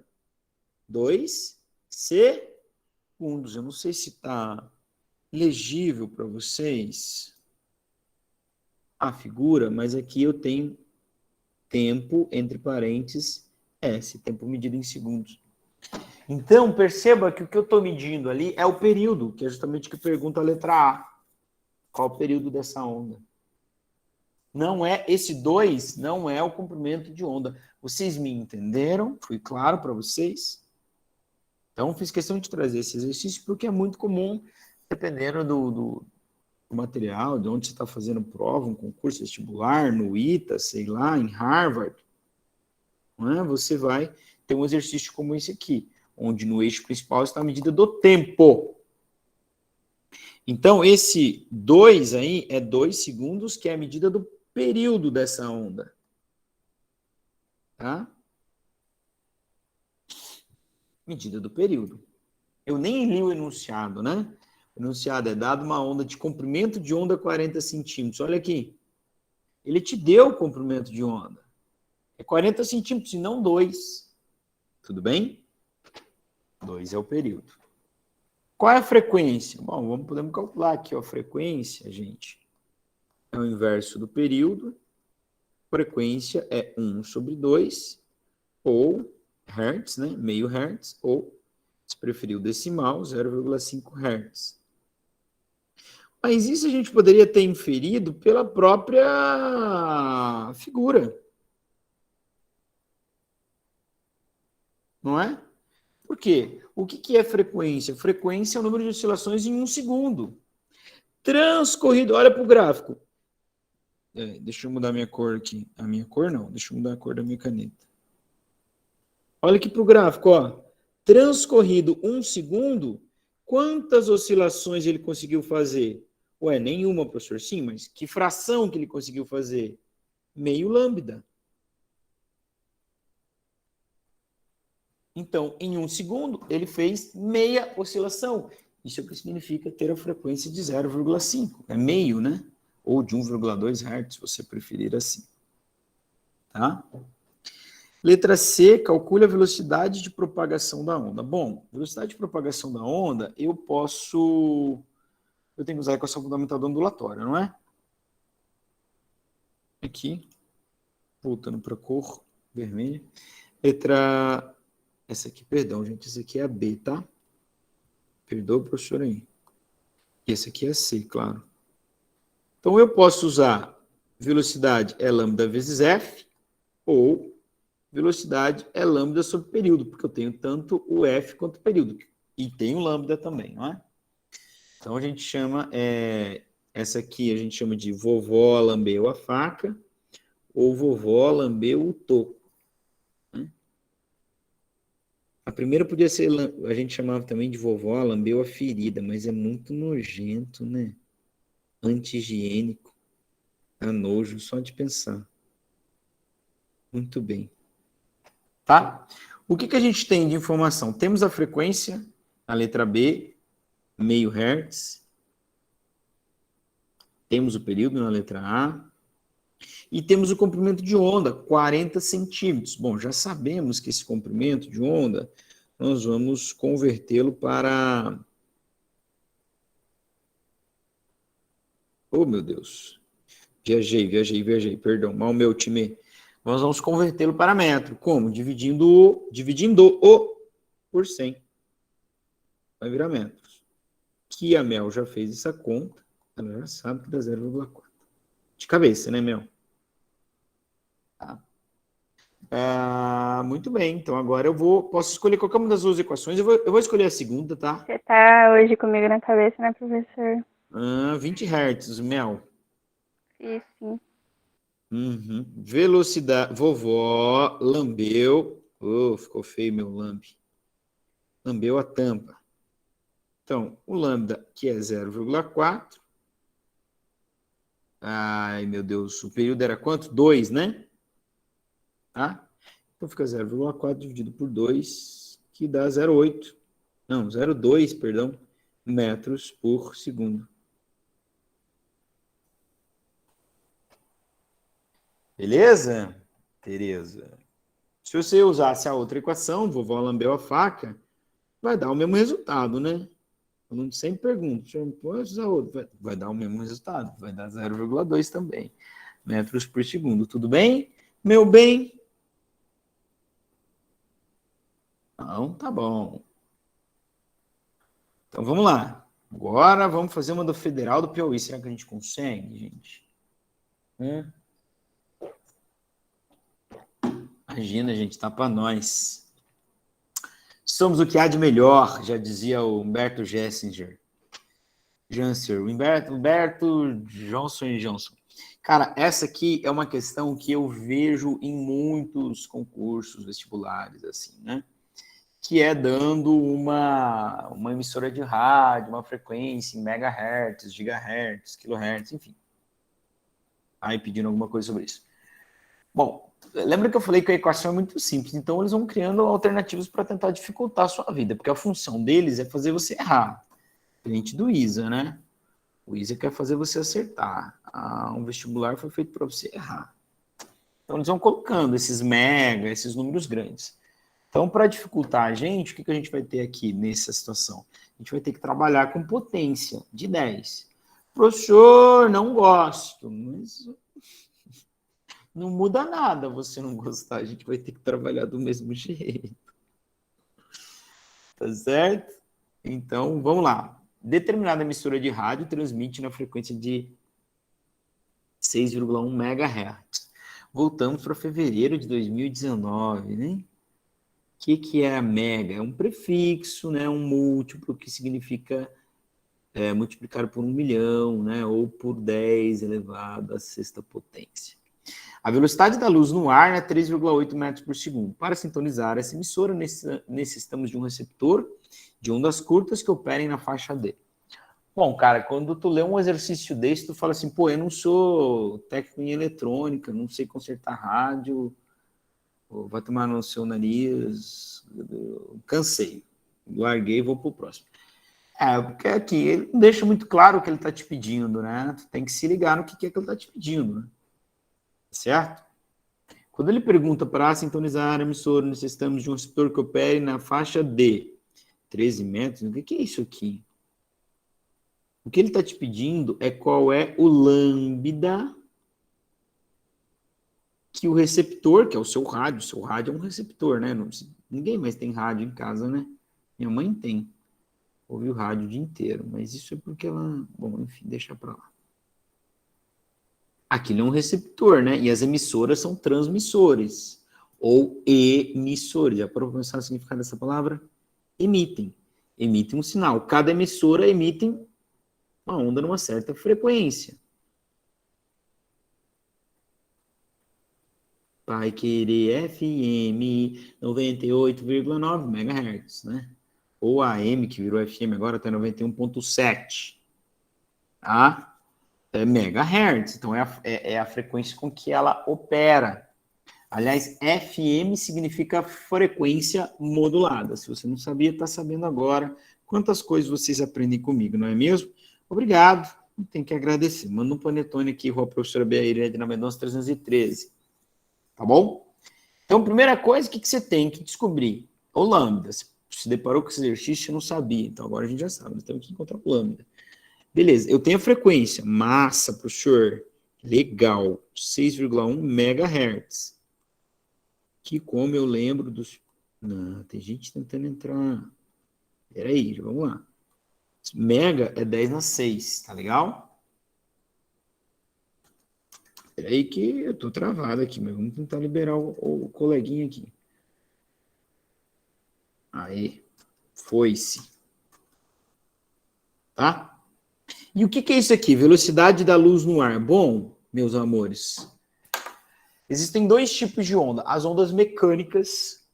Speaker 1: 2 segundos. Eu não sei se está legível para vocês a figura, mas aqui eu tenho tempo, entre parênteses, S, tempo medido em segundos. Então, perceba que o que eu estou medindo ali é o período, que é justamente o que pergunta a letra A. Qual o período dessa onda? Não é, esse 2 não é o comprimento de onda. Vocês me entenderam? Fui claro para vocês? Então, fiz questão de trazer esse exercício porque é muito comum, dependendo do material, de onde você está fazendo prova, um concurso vestibular, no ITA, sei lá, em Harvard, não é? Você vai ter um exercício como esse aqui, onde no eixo principal está a medida do tempo. Então, esse 2 aí é 2 segundos, que é a medida do período dessa onda. Tá? Medida do período. Eu nem li o enunciado, né? O enunciado é dado uma onda de comprimento de onda 40 centímetros. Olha aqui. Ele te deu o comprimento de onda. É 40 centímetros e não 2. Tudo bem? 2 é o período. Qual é a frequência? Bom, podemos calcular aqui ó, a frequência, gente. É o inverso do período. Frequência é 1 sobre 2, ou hertz, né? Meio hertz, ou, se preferir o decimal, 0,5 hertz. Mas isso a gente poderia ter inferido pela própria figura. Não é? Por quê? O que é frequência? Frequência é o número de oscilações em 1 segundo. Transcorrido, olha para o gráfico. Deixa eu mudar a minha cor aqui. A minha cor não, deixa eu mudar a cor da minha caneta. Olha aqui para o gráfico, ó. Transcorrido 1 segundo, quantas oscilações ele conseguiu fazer? Ué, nenhuma, professor. Sim, mas que fração que ele conseguiu fazer? Meio lambda. Então, em 1 segundo, ele fez meia oscilação. Isso é o que significa ter a frequência de 0,5. É meio, né? Ou de 1,2 Hz, se você preferir assim. Tá? Letra C, calcule a velocidade de propagação da onda. Bom, velocidade de propagação da onda, eu tenho que usar a equação fundamental da ondulatória, não é? Aqui, voltando para a cor vermelha. Letra... Essa aqui, perdão, gente, essa aqui é a B, tá? Perdoa, professor, aí. E essa aqui é a C, claro. Então, eu posso usar velocidade é lambda vezes F, ou velocidade é lambda sobre período, porque eu tenho tanto o F quanto o período. E tenho lambda também, não é? Então, a gente chama, essa aqui a gente chama de vovó lambeu a faca, ou vovó lambeu o toco. Né? A primeira podia ser, a gente chamava também de vovó lambeu a ferida, mas é muito nojento, né? Anti-higiênico, dá nojo só de pensar. Muito bem. Tá? O que a gente tem de informação? Temos a frequência, na letra B, meio hertz. Temos o período na letra A. E temos o comprimento de onda, 40 centímetros. Bom, já sabemos que esse comprimento de onda, nós vamos convertê-lo para... Oh, meu Deus. Viajei, perdão. Mal meu time. Nós vamos convertê-lo para metro. Como? Dividindo-o por 100. Vai virar metros. Que a Mel já fez essa conta. Ela já sabe que dá 0,4. De cabeça, né, Mel? Tá. Muito bem, então agora posso escolher qualquer uma das duas equações, eu vou escolher a segunda, tá?
Speaker 2: Você tá hoje comigo na cabeça, né, professor?
Speaker 1: 20 Hz, Mel.
Speaker 2: Sim.
Speaker 1: Uhum. Velocidade, vovó lambeu, ficou feio meu lambe, lambeu a tampa. Então, o lambda, que é 0,4, ai meu Deus, o período era quanto? 2, né? Tá? Então fica 0,4 dividido por 2, que dá 0,8. Não, 0,2, perdão, metros por segundo. Beleza, Tereza? Se você usasse a outra equação, vovó lambeu a faca, vai dar o mesmo resultado, né? Eu não sempre pergunto, pode usar outro, vai dar o mesmo resultado, vai dar 0,2 também, metros por segundo. Tudo bem? Meu bem? Não, tá bom. Então vamos lá. Agora vamos fazer uma do Federal do Piauí. Será que a gente consegue, gente? Imagina, gente, tá para nós. Somos o que há de melhor, já dizia o Humberto Gessinger. Humberto Johnson. Cara, essa aqui é uma questão que eu vejo em muitos concursos vestibulares, assim, né? Que é dando uma emissora de rádio, uma frequência em megahertz, gigahertz, kilohertz, enfim. Aí pedindo alguma coisa sobre isso. Bom, lembra que eu falei que a equação é muito simples, então eles vão criando alternativas para tentar dificultar a sua vida, porque a função deles é fazer você errar. Diferente do ISA, né? O ISA quer fazer você acertar. Um vestibular foi feito para você errar. Então eles vão colocando esses mega, esses números grandes. Então, para dificultar a gente, o que a gente vai ter aqui nessa situação? A gente vai ter que trabalhar com potência de 10. Professor, não gosto, mas não muda nada você não gostar, a gente vai ter que trabalhar do mesmo jeito. Tá certo? Então, vamos lá. Determinada emissora de rádio transmite na frequência de 6,1 MHz. Voltamos para fevereiro de 2019, né? O que é a mega? É um prefixo, né? Um múltiplo que significa multiplicado por 1 milhão, né? Ou por 10 elevado à sexta potência. A velocidade da luz no ar é 3,8 metros por segundo. Para sintonizar essa emissora, necessitamos de um receptor de ondas curtas que operem na faixa D. Bom, cara, quando tu lê um exercício desse, tu fala assim, pô, eu não sou técnico em eletrônica, não sei consertar rádio, vai tomar no seu nariz, cansei, larguei e vou pro próximo. Porque aqui ele não deixa muito claro o que ele está te pedindo, né? Tu tem que se ligar no que é que ele está te pedindo, né? Certo? Quando ele pergunta para sintonizar a emissora, necessitamos de um receptor que opere na faixa D, 13 metros, o que é isso aqui? O que ele está te pedindo é qual é o lambda que o receptor, que é o seu rádio é um receptor, né? Ninguém mais tem rádio em casa, né? Minha mãe tem. Ouve o rádio o dia inteiro, mas isso é porque ela... Bom, enfim, deixa para lá. Aquilo é um receptor, né? E as emissoras são transmissores. ou emissores. Já para pensar o significado dessa palavra? Emitem. Emitem um sinal. Cada emissora emite uma onda numa certa frequência. Vai querer FM 98,9 MHz, né? Ou AM, que virou FM agora, até 91,7. Tá? É megahertz. Então, é a frequência com que ela opera. Aliás, FM significa frequência modulada. Se você não sabia, está sabendo agora. Quantas coisas vocês aprendem comigo, não é mesmo? Obrigado. Tem que agradecer. Manda um panetone aqui, Rua Professora Beaíra de Mendonça 313. Tá bom? Então, primeira coisa, o que você tem que descobrir? O lambda. Você se deparou com esse exercício e não sabia. Então, agora a gente já sabe. Nós temos que encontrar o lambda. Beleza. Eu tenho a frequência. Massa, professor. Legal. 6,1 MHz. Que como eu lembro dos... Não, tem gente tentando entrar. Peraí, vamos lá. Mega é 10 na 6, tá legal? Peraí que eu tô travado aqui, mas vamos tentar liberar o coleguinha aqui. Aí, foi-se. Tá? E o que é isso aqui? Velocidade da luz no ar. Bom, meus amores, existem dois tipos de onda. As ondas mecânicas,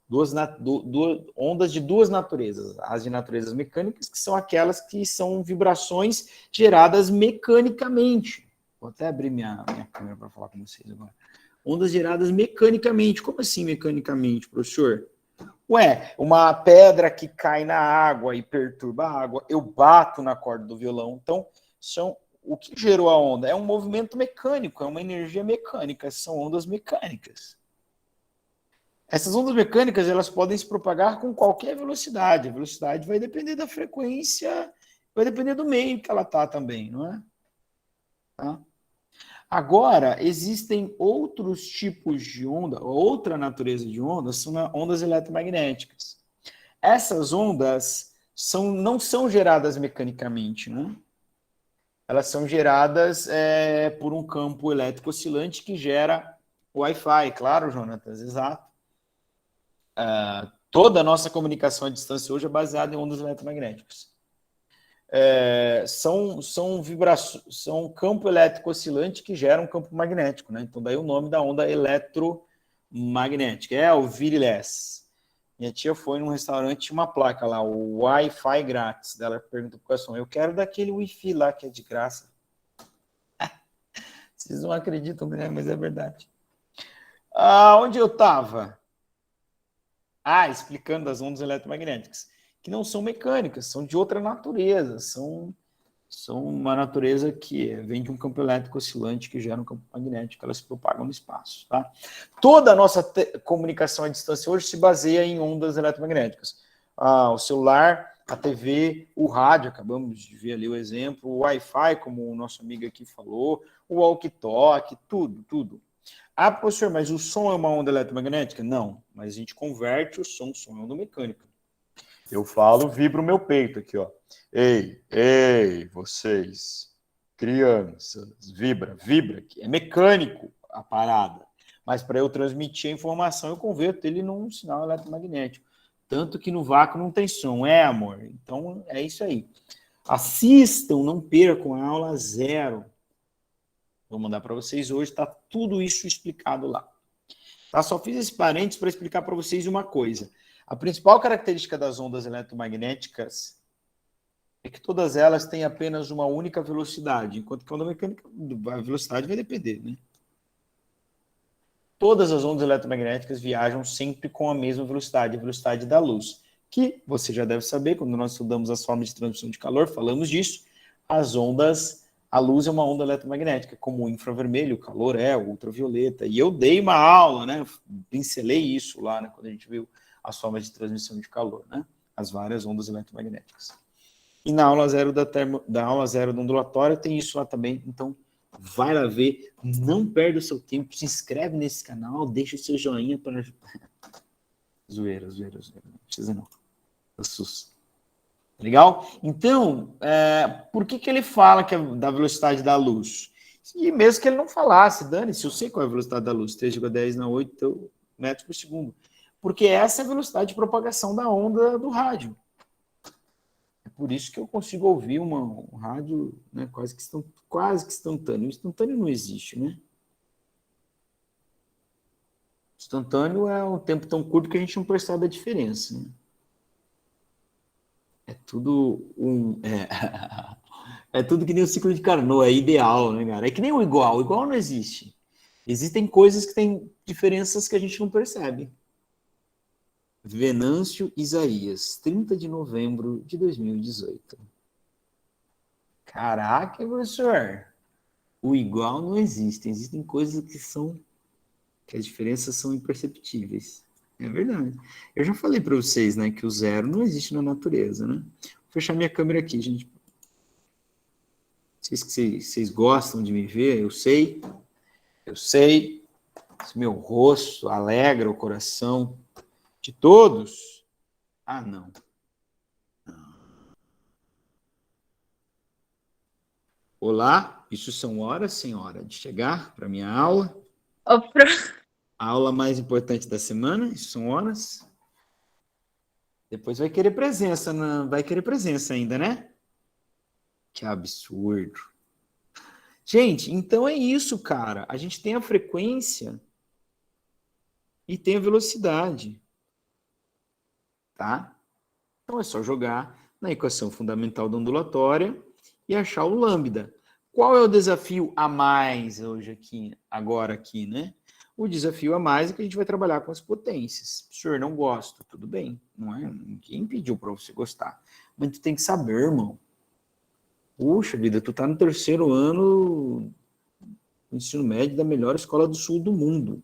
Speaker 1: ondas de duas naturezas. As de naturezas mecânicas, que são aquelas que são vibrações geradas mecanicamente. Vou até abrir minha câmera para falar com vocês agora. Ondas geradas mecanicamente. Como assim mecanicamente, professor? Ué, uma pedra que cai na água e perturba a água, eu bato na corda do violão. Então, o que gerou a onda? É um movimento mecânico, é uma energia mecânica, são ondas mecânicas. Essas ondas mecânicas, elas podem se propagar com qualquer velocidade. A velocidade vai depender da frequência, vai depender do meio que ela está também, não é? Tá? Agora, existem outros tipos de onda, outra natureza de ondas, são ondas eletromagnéticas. Essas ondas não são geradas mecanicamente, né? Elas são geradas por um campo elétrico oscilante que gera Wi-Fi, claro, Jonatas, exato. Toda a nossa comunicação à distância hoje é baseada em ondas eletromagnéticas. São vibrações, são um campo elétrico oscilante que gera um campo magnético, né? Então, daí o nome da onda eletromagnética. É o wireless. Minha tia foi num restaurante, tinha uma placa lá, o Wi-Fi grátis. Ela perguntou pro garçom, eu quero daquele Wi-Fi lá que é de graça. Vocês não acreditam, né? Mas é verdade. Onde eu estava? Explicando das ondas eletromagnéticas, que não são mecânicas, são de outra natureza, são uma natureza que vem de um campo elétrico oscilante que gera um campo magnético, elas se propagam no espaço. Tá? Toda a nossa comunicação à distância hoje se baseia em ondas eletromagnéticas. O celular, a TV, o rádio, acabamos de ver ali o exemplo, o Wi-Fi, como o nosso amigo aqui falou, o walkie-talkie, tudo. Professor, mas o som é uma onda eletromagnética? Não, mas a gente converte o som é onda mecânica. Eu falo, vibra o meu peito aqui, ó. Ei, vocês, crianças, vibra, que é mecânico a parada. Mas para eu transmitir a informação, eu converto ele num sinal eletromagnético. Tanto que no vácuo não tem som, amor? Então, é isso aí. Assistam, não percam a aula 0. Vou mandar para vocês hoje, está tudo isso explicado lá. Tá? Só fiz esse parênteses para explicar para vocês uma coisa. A principal característica das ondas eletromagnéticas é que todas elas têm apenas uma única velocidade, enquanto que a onda mecânica, a velocidade vai depender, né? Todas as ondas eletromagnéticas viajam sempre com a mesma velocidade, a velocidade da luz, que você já deve saber, quando nós estudamos as formas de transmissão de calor, falamos disso, a luz é uma onda eletromagnética, como o infravermelho, o calor o ultravioleta. E eu dei uma aula, né? Pincelei isso lá, né? Quando a gente viu as formas de transmissão de calor, né? As várias ondas eletromagnéticas. E na aula 0 da aula 0 do ondulatório tem isso lá também. Então, vai lá ver. Não perde o seu tempo. Se inscreve nesse canal. Deixa o seu joinha para ajudar. Zoeira. Não precisa não. Assusta. Legal? Então, por que ele fala que é da velocidade da luz? E mesmo que ele não falasse, dane-se, eu sei qual é a velocidade da luz, 3,10 na 8, então metros por segundo. Porque essa é a velocidade de propagação da onda do rádio. É por isso que eu consigo ouvir um rádio, né, quase que instantâneo. O instantâneo não existe, né? Instantâneo é um tempo tão curto que a gente não percebe a diferença, né? É tudo é tudo que nem o ciclo de Carnot, é ideal, né, cara? É que nem o igual não existe. Existem coisas que têm diferenças que a gente não percebe. Venâncio Isaías, 30 de novembro de 2018. Caraca, professor! O igual não existe. Existem coisas que as diferenças são imperceptíveis. É verdade. Eu já falei para vocês, né, que o zero não existe na natureza, né? Vou fechar minha câmera aqui, gente. Vocês gostam de me ver, eu sei. Esse meu rosto alegra o coração de todos. Ah, não. Olá, isso são horas, senhora, de chegar para minha aula. A aula mais importante da semana, isso são horas. Depois vai querer presença, vai querer presença ainda, né? Que absurdo. Gente, então é isso, cara. A gente tem a frequência e tem a velocidade, tá? Então é só jogar na equação fundamental da ondulatória e achar o lambda. Qual é o desafio a mais hoje aqui, agora aqui, né? O desafio a mais é que a gente vai trabalhar com as potências. Senhor, não gosto, tudo bem, não é? Ninguém pediu para você gostar. Mas tu tem que saber, irmão. Puxa vida, tu tá no terceiro ano do ensino médio da melhor escola do sul do mundo.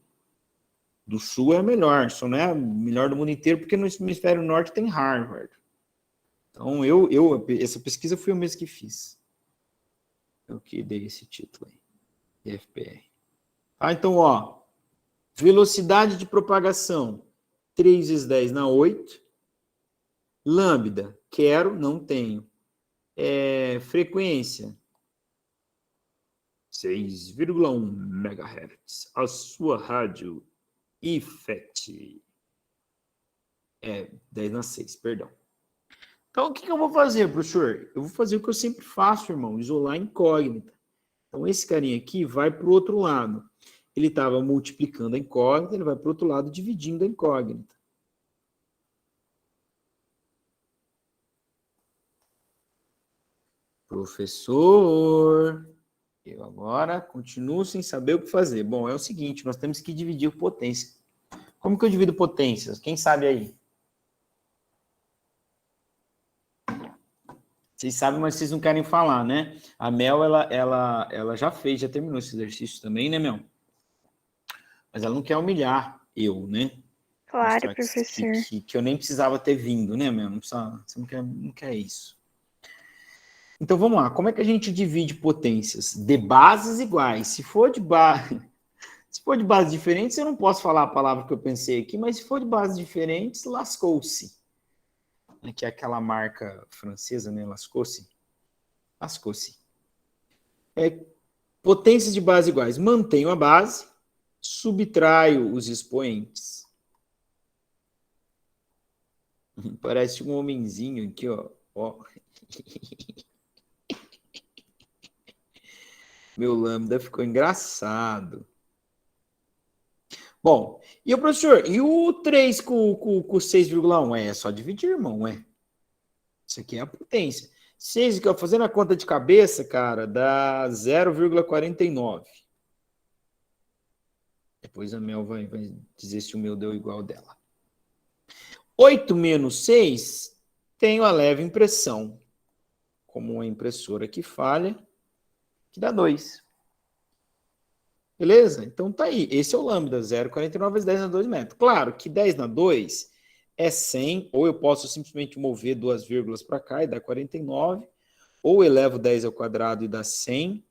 Speaker 1: Do sul é a melhor, só não é a melhor do mundo inteiro, porque no hemisfério norte tem Harvard. Então, essa pesquisa foi eu mesmo que fiz. Eu que dei esse título aí, IFPR. Ah, então, ó, velocidade de propagação, 3 vezes 10 na 8. Lambda, quero, não tenho. Frequência, 6,1 MHz. A sua rádio IFET. 10 na 6, perdão. Então, o que eu vou fazer, professor? Eu vou fazer o que eu sempre faço, irmão, isolar a incógnita. Então, esse carinha aqui vai para o outro lado. Ele estava multiplicando a incógnita, ele vai para o outro lado dividindo a incógnita. Professor, eu agora continuo sem saber o que fazer. Bom, é o seguinte, nós temos que dividir potência. Como que eu divido potências? Quem sabe aí? Vocês sabem, mas vocês não querem falar, né? A Mel, ela já terminou esse exercício também, né, Mel? Mas ela não quer humilhar eu, né?
Speaker 2: Claro,
Speaker 1: Mostrar
Speaker 2: professor.
Speaker 1: que eu nem precisava ter vindo, né, Mel? Não precisa, você não quer isso. Então, vamos lá. Como é que a gente divide potências? De bases iguais. Se for de bases diferentes, eu não posso falar a palavra que eu pensei aqui, mas se for de bases diferentes, lascou-se. Que é aquela marca francesa, né? Lascou-se. Lascou-se. Potências de base iguais. Mantenho a base, subtraio os expoentes. Parece um homenzinho aqui, ó. Meu lambda ficou engraçado. Bom, e o professor, e o 3 com 6,1? É só dividir, irmão, é. Isso aqui é a potência. 6, que eu fazendo a conta de cabeça, cara, dá 0,49. Depois a Mel vai dizer se o meu deu igual dela. 8 menos 6, tenho a leve impressão. Como uma impressora que falha, que dá 2. Beleza? Então tá aí. Esse é o lambda, 0,49 vezes 10 na 2 metros. Claro que 10 na 2 é 100, ou eu posso simplesmente mover duas vírgulas para cá e dar 49, ou elevo 10 ao quadrado e dá 100,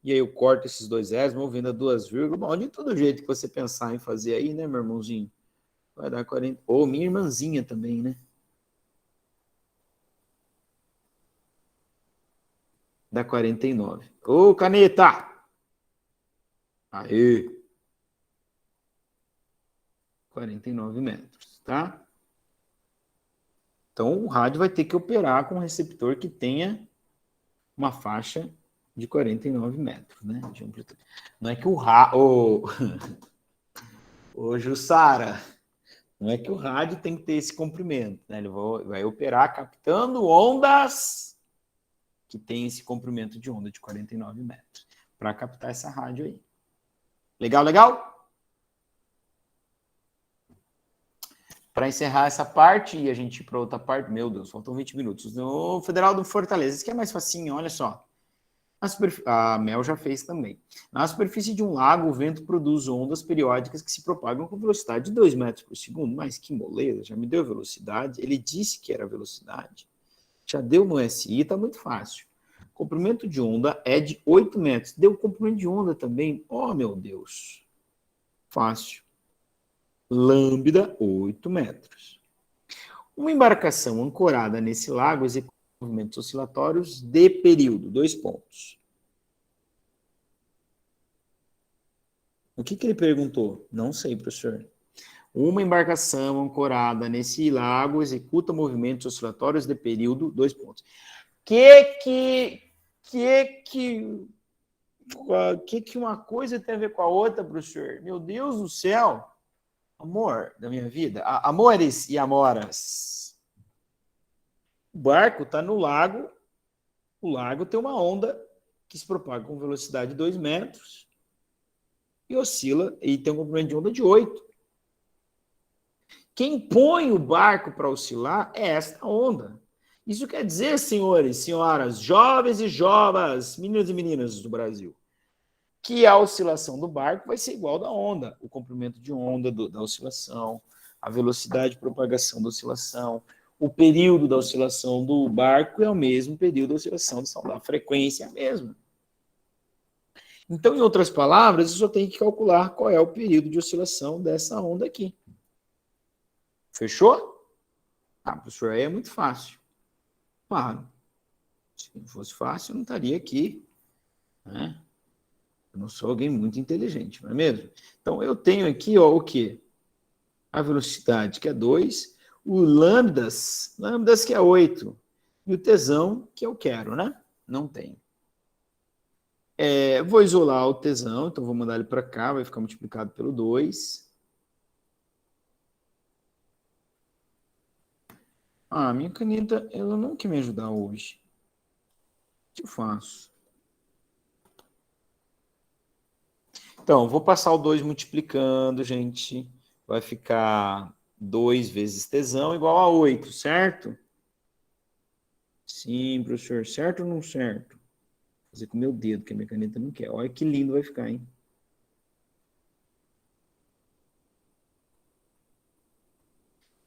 Speaker 1: e aí eu corto esses dois zeros, movendo a duas vírgulas. Bom, de todo jeito que você pensar em fazer aí, né, meu irmãozinho? Vai dar 40. Ou minha irmãzinha também, né? Dá 49. Ô, caneta! Aê! 49 metros, tá? Então, o rádio vai ter que operar com um receptor que tenha uma faixa de 49 metros, né? De amplitude. Não é que o rádio... Ô, Jussara, não é que o rádio tem que ter esse comprimento, né? Ele vai operar captando ondas que tem esse comprimento de onda de 49 metros para captar essa rádio aí. Legal, legal? Para encerrar essa parte e a gente ir para outra parte, meu Deus, faltam 20 minutos. No Federal do Fortaleza, isso aqui é mais facinho, olha só. A Mel já fez também. Na superfície de um lago, o vento produz ondas periódicas que se propagam com velocidade de 2 metros por segundo. Mas que moleza, já me deu velocidade. Ele disse que era velocidade. Já deu no SI, tá muito fácil. Comprimento de onda é de 8 metros. Deu comprimento de onda também. Oh, meu Deus. Fácil. Lambda, 8 metros. Uma embarcação ancorada nesse lago executa movimentos oscilatórios de período. 2 pontos. O que ele perguntou? Não sei, professor. Uma embarcação ancorada nesse lago executa movimentos oscilatórios de período. 2 pontos. Que uma coisa tem a ver com a outra, professor? Meu Deus do céu! Amor da minha vida. Amores e amoras. O barco está no lago. O lago tem uma onda que se propaga com velocidade de 2 metros e oscila e tem um comprimento de onda de 8. Quem põe o barco para oscilar é esta onda. Isso quer dizer, senhores, senhoras, jovens e jovas, meninos e meninas do Brasil, que a oscilação do barco vai ser igual da onda. O comprimento de onda da oscilação, a velocidade de propagação da oscilação, o período da oscilação do barco é o mesmo período da oscilação da frequência é a mesma. Então, em outras palavras, eu só tenho que calcular qual é o período de oscilação dessa onda aqui. Fechou? Ah, professor, aí é muito fácil. Claro. Se não fosse fácil, eu não estaria aqui, né? Eu não sou alguém muito inteligente, não é mesmo? Então, eu tenho aqui, ó, o quê? A velocidade, que é 2, o lambdas que é 8, e o tesão, que eu quero, né? Não tem. Vou isolar o tesão, então vou mandar ele para cá, vai ficar multiplicado pelo 2. Ah, minha caneta, ela não quer me ajudar hoje. O que eu faço? Então, vou passar o 2 multiplicando, gente. Vai ficar 2 vezes tesão igual a 8, certo? Sim, professor. Certo ou não certo? Vou fazer com o meu dedo, que a minha caneta não quer. Olha que lindo vai ficar, hein?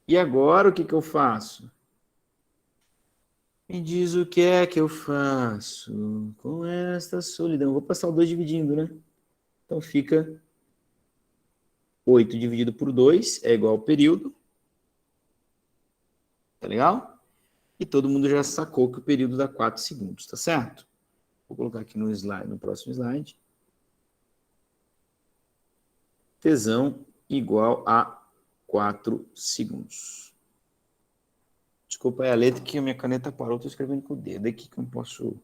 Speaker 1: E agora, o que eu faço? Me diz o que é que eu faço com esta solidão. Vou passar o 2 dividindo, né? Então, fica 8 dividido por 2 é igual ao período. Tá legal? E todo mundo já sacou que o período dá 4 segundos, tá certo? Vou colocar aqui no slide, no próximo slide. Tesão igual a 4 segundos. Desculpa aí a letra que a minha caneta parou, estou escrevendo com o dedo. Aqui que eu não posso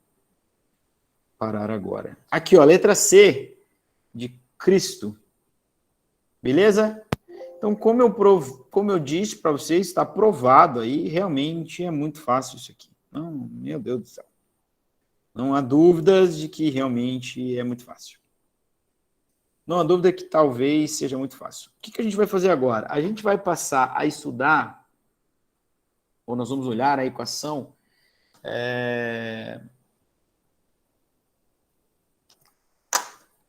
Speaker 1: parar agora. Aqui, ó, letra C de Cristo. Beleza? Então, como eu disse para vocês, está provado aí, realmente é muito fácil isso aqui. Não, meu Deus do céu. Não há dúvidas de que realmente é muito fácil. Não há dúvida que talvez seja muito fácil. O que a gente vai fazer agora? A gente vai passar a estudar, ou nós vamos olhar a equação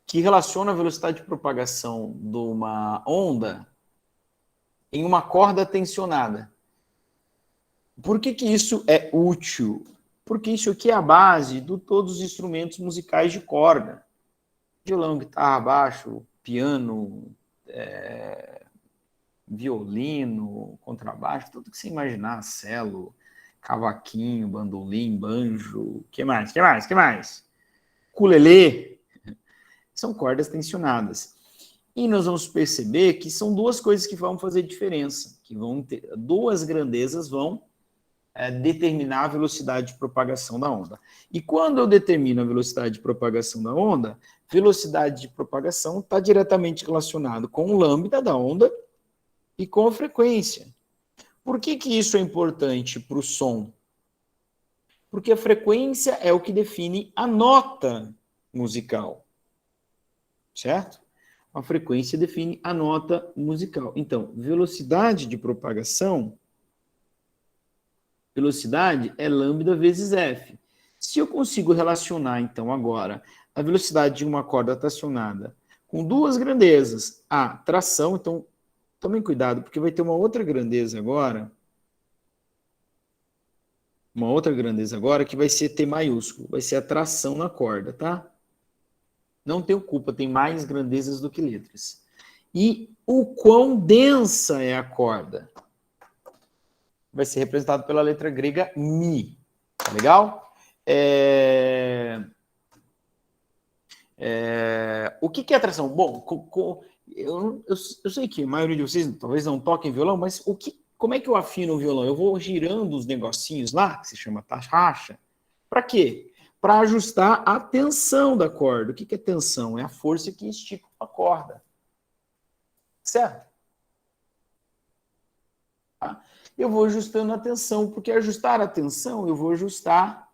Speaker 1: que relaciona a velocidade de propagação de uma onda em uma corda tensionada. Por que isso é útil? Porque isso aqui é a base de todos os instrumentos musicais de corda. Violão, guitarra, baixo, piano, violino, contrabaixo, tudo que você imaginar, cello, cavaquinho, bandolim, banjo, que mais? Ukulele, são cordas tensionadas. E nós vamos perceber que são duas coisas que vão fazer diferença, que vão ter, duas grandezas vão determinar a velocidade de propagação da onda. E quando eu determino a velocidade de propagação da onda, velocidade de propagação está diretamente relacionado com o lambda da onda e com a frequência. Por que isso é importante para o som? Porque a frequência é o que define a nota musical, certo? A frequência define a nota musical. Então, velocidade de propagação, velocidade é lambda vezes f. Se eu consigo relacionar, então, agora, a velocidade de uma corda tracionada com duas grandezas, a tração, então, tomem cuidado, porque vai ter uma outra grandeza agora, que vai ser T maiúsculo, vai ser a tração na corda, tá? Não tenho culpa, tem mais grandezas do que letras. E o quão densa é a corda? Vai ser representado pela letra grega Mi. Tá legal? O que é atração? Bom, eu sei que a maioria de vocês talvez não toquem violão, mas como é que eu afino o violão? Eu vou girando os negocinhos lá, que se chama taxa. Para quê? Para ajustar a tensão da corda. O que é tensão? É a força que estica a corda. Certo? Tá? Eu vou ajustando a tensão, porque ajustar a tensão, eu vou ajustar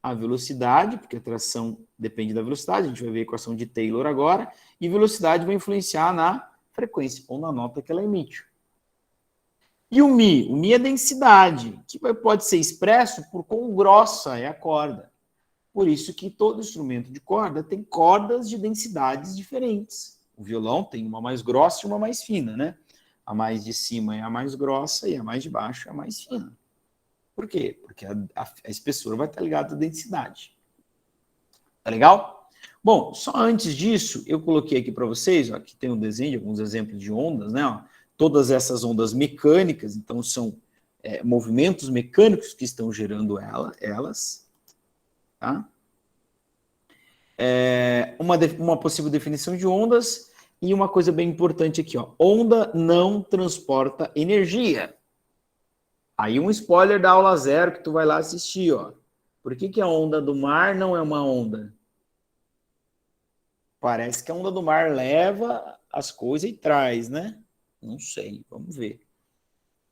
Speaker 1: a velocidade, porque a tração depende da velocidade, a gente vai ver a equação de Taylor agora, e velocidade vai influenciar na frequência, ou na nota que ela emite. E o Mi? O Mi é densidade, que pode ser expresso por quão grossa é a corda. Por isso que todo instrumento de corda tem cordas de densidades diferentes. O violão tem uma mais grossa e uma mais fina, né? A mais de cima é a mais grossa e a mais de baixo é a mais fina. Por quê? Porque a espessura vai estar ligada à densidade. Tá legal? Bom, só antes disso, eu coloquei aqui para vocês, ó, aqui tem um desenho de alguns exemplos de ondas, né? Ó, todas essas ondas mecânicas, então são movimentos mecânicos que estão gerando elas. Tá? Uma possível definição de ondas e uma coisa bem importante aqui, ó. Onda não transporta energia. Aí um spoiler da aula 0 que tu vai lá assistir, ó. Por que a onda do mar não é uma onda? Parece que a onda do mar leva as coisas e traz, né? Não sei, vamos ver.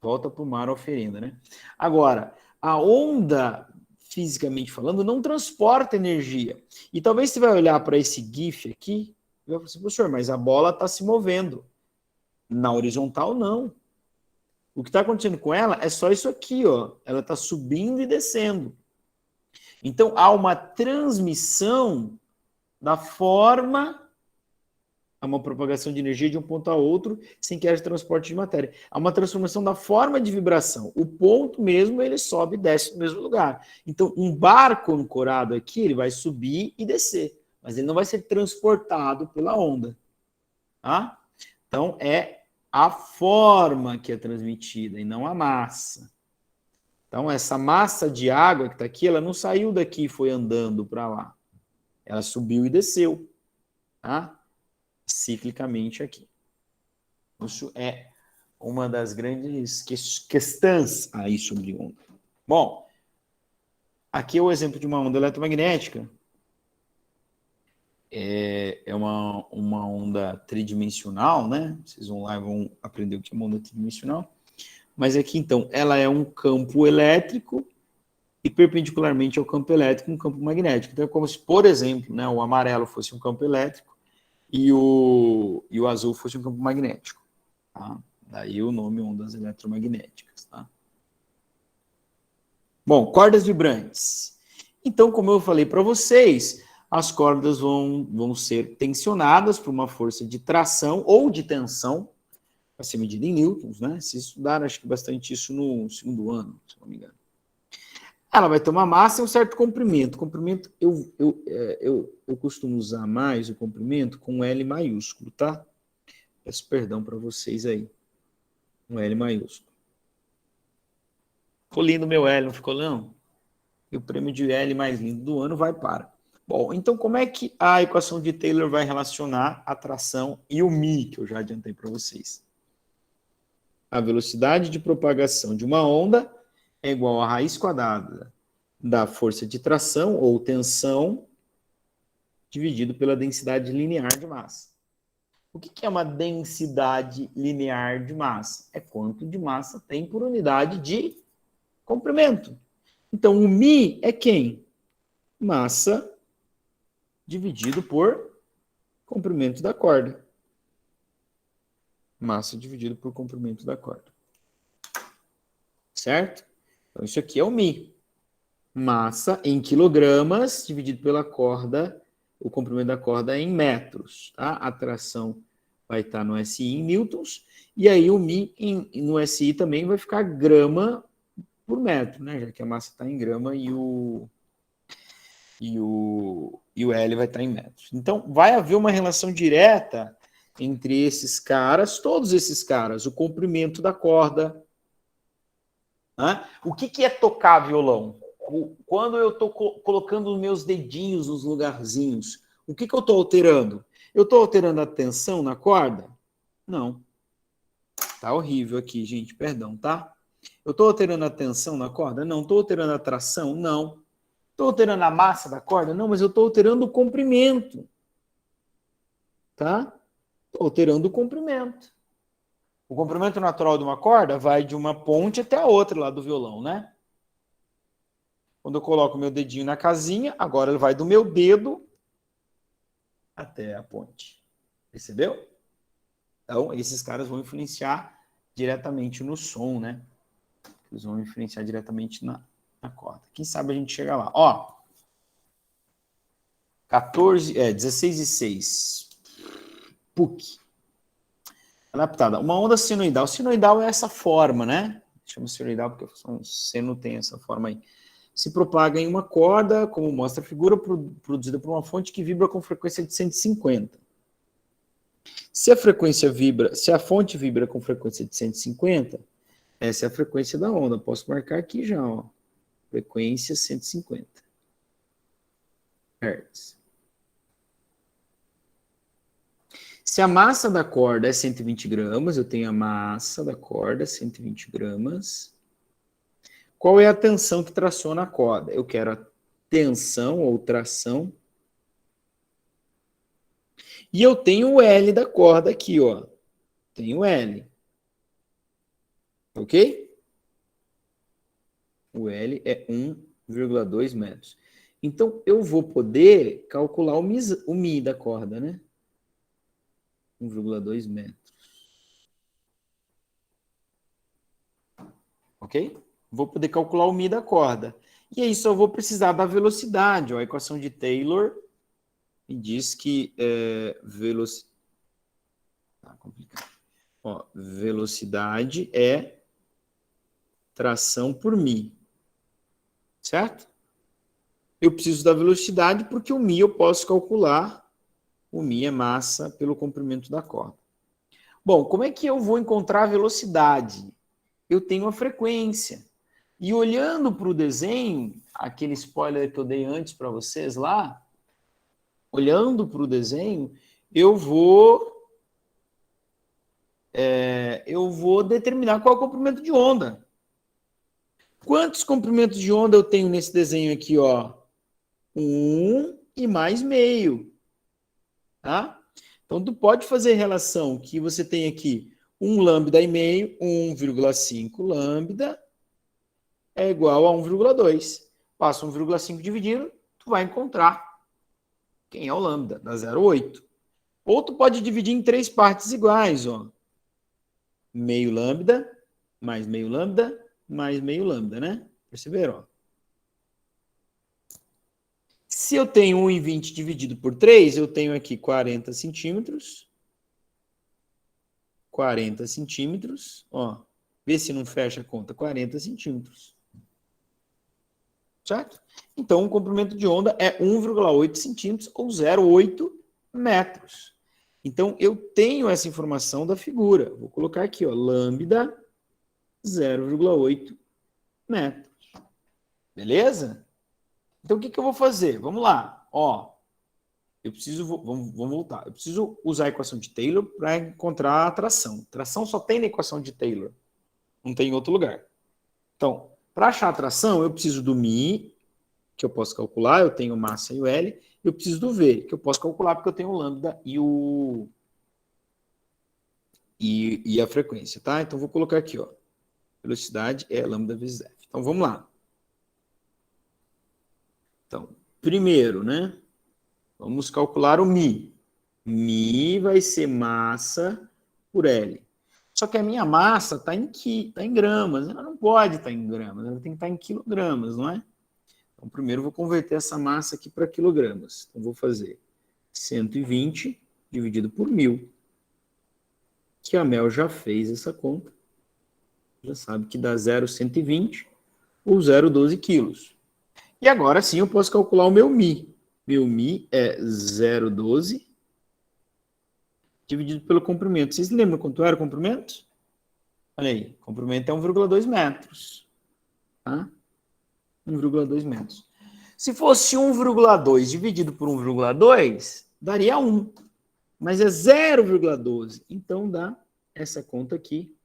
Speaker 1: Volta para o mar a oferenda, né? Agora, a onda, fisicamente falando, não transporta energia. E talvez você vai olhar para esse GIF aqui e vai falar assim, professor, mas a bola está se movendo. Na horizontal, não. O que está acontecendo com ela é só isso aqui, ó. Ela está subindo e descendo. Então, há uma transmissão da forma, há uma propagação de energia de um ponto a outro, sem que haja transporte de matéria. Há uma transformação da forma de vibração. O ponto mesmo, ele sobe e desce no mesmo lugar. Então, um barco ancorado aqui, ele vai subir e descer, mas ele não vai ser transportado pela onda. Tá? Então, é a forma que é transmitida e não a massa. Então, essa massa de água que está aqui, ela não saiu daqui e foi andando para lá. Ela subiu e desceu, tá? Ciclicamente aqui. Isso é uma das grandes questões aí sobre onda. Bom, aqui é o exemplo de uma onda eletromagnética. É uma onda tridimensional, né? Vocês vão lá e vão aprender o que é uma onda tridimensional. Mas aqui, então, ela é um campo elétrico e perpendicularmente ao campo elétrico, um campo magnético. Então, é como se, por exemplo, né, o amarelo fosse um campo elétrico e o azul fosse um campo magnético. Tá? Daí o nome ondas eletromagnéticas. Tá? Bom, cordas vibrantes. Então, como eu falei para vocês, as cordas vão ser tensionadas por uma força de tração ou de tensão, vai ser medida em newtons, né? Vocês estudaram, acho que bastante isso no segundo ano, se não me engano. Ela vai ter uma massa e um certo comprimento. Comprimento, eu costumo usar mais o comprimento com L maiúsculo, tá? Peço perdão para vocês aí. Um L maiúsculo. Ficou lindo meu L, não ficou não? E o prêmio de L mais lindo do ano vai para Bom, então como é que a equação de Taylor vai relacionar a tração e o μ, que eu já adiantei para vocês? A velocidade de propagação de uma onda é igual à raiz quadrada da força de tração ou tensão dividido pela densidade linear de massa. O que é uma densidade linear de massa? É quanto de massa tem por unidade de comprimento. Então, o μ é quem? Massa dividido por comprimento da corda. Massa dividido por comprimento da corda. Certo? Então, isso aqui é o μ. Massa em quilogramas dividido pela corda, o comprimento da corda é em metros. Tá? A tração vai estar no SI em newtons, e aí o μ no SI também vai ficar grama por metro, né? Já que a massa está em grama e o L vai estar em metros. Então, vai haver uma relação direta entre esses caras, todos esses caras, o comprimento da corda. Né? O que é tocar violão? Quando eu estou colocando os meus dedinhos nos lugarzinhos, o que eu estou alterando? Eu estou alterando a tensão na corda? Não. Tá horrível aqui, gente, perdão, tá? Eu estou alterando a tensão na corda? Não. Estou alterando a tração? Não. Estou alterando a massa da corda? Não, mas eu estou alterando o comprimento. Tá? Estou alterando o comprimento. O comprimento natural de uma corda vai de uma ponte até a outra lá do violão, né? Quando eu coloco meu dedinho na casinha, agora ele vai do meu dedo até a ponte. Percebeu? Então, esses caras vão influenciar diretamente no som, né? Eles vão influenciar diretamente na corda. Quem sabe a gente chega lá. Ó, 16 e 6. PUC. Adaptada. Uma onda senoidal. Senoidal é essa forma, né? Chama senoidal porque o seno tem essa forma aí. Se propaga em uma corda, como mostra a figura, produzida por uma fonte que vibra com frequência de 150. Se a fonte vibra com frequência de 150, essa é a frequência da onda. Posso marcar aqui já, ó. Frequência 150 Hz. Se a massa da corda é 120 gramas, eu tenho a massa da corda, 120 gramas. Qual é a tensão que traciona a corda? Eu quero a tensão ou tração. E eu tenho o L da corda aqui, ó. Tenho L. Ok? O L é 1,2 metros. Então, eu vou poder calcular o μ da corda, né? 1,2 metros. Ok? Vou poder calcular o μ da corda. E aí só vou precisar da velocidade. Ó, a equação de Taylor me diz que velocidade... Tá complicado. Ó, velocidade é tração por μ. Certo? Eu preciso da velocidade porque o μ eu posso calcular. O μ é massa pelo comprimento da corda. Bom, como é que eu vou encontrar a velocidade? Eu tenho a frequência. E olhando para o desenho, aquele spoiler que eu dei antes para vocês lá, olhando para o desenho, eu vou determinar qual é o comprimento de onda. Quantos comprimentos de onda eu tenho nesse desenho aqui, ó? 1 e mais meio. Tá? Então, tu pode fazer relação que você tem aqui 1 lambda e meio, 1,5 lambda é igual a 1,2. Passa 1,5 dividindo, tu vai encontrar quem é o lambda, dá 0,8. Ou tu pode dividir em 3 partes iguais, ó. Meio lambda, mais meio lambda, mais meio lambda, né? Perceberam? Ó? Se eu tenho 1,20 dividido por 3, eu tenho aqui 40 centímetros. 40 centímetros, ó. Vê se não fecha a conta. 40 centímetros. Certo? Então, o comprimento de onda é 1,8 centímetros ou 0,8 metros. Então, eu tenho essa informação da figura. Vou colocar aqui, ó, lambda 0,8 metros. Beleza? Então, o que eu vou fazer? Vamos lá. Ó, eu preciso... Vamos voltar. Eu preciso usar a equação de Taylor para encontrar a tração. Tração só tem na equação de Taylor. Não tem em outro lugar. Então, para achar a tração, eu preciso do μ, que eu posso calcular. Eu tenho massa e o L. Eu preciso do V, que eu posso calcular porque eu tenho o lambda e a frequência, tá? Então, vou colocar aqui, ó. Velocidade é lambda vezes F. Então, vamos lá. Então, primeiro, né? Vamos calcular o μ. μ vai ser massa por L. Só que a minha massa está em gramas. Ela não pode estar em gramas, ela tem que estar em quilogramas, não é? Então, primeiro eu vou converter essa massa aqui para quilogramas. Então, vou fazer 120 dividido por 1000. Que a Mel já fez essa conta. Já sabe que dá 0,120 ou 0,12 quilos. E agora sim eu posso calcular o meu μ. Meu μ é 0,12 dividido pelo comprimento. Vocês lembram quanto era o comprimento? Olha aí, o comprimento é 1,2 metros. Tá? 1,2 metros. Se fosse 1,2 dividido por 1,2, daria 1. Mas é 0,12. Então dá essa conta aqui,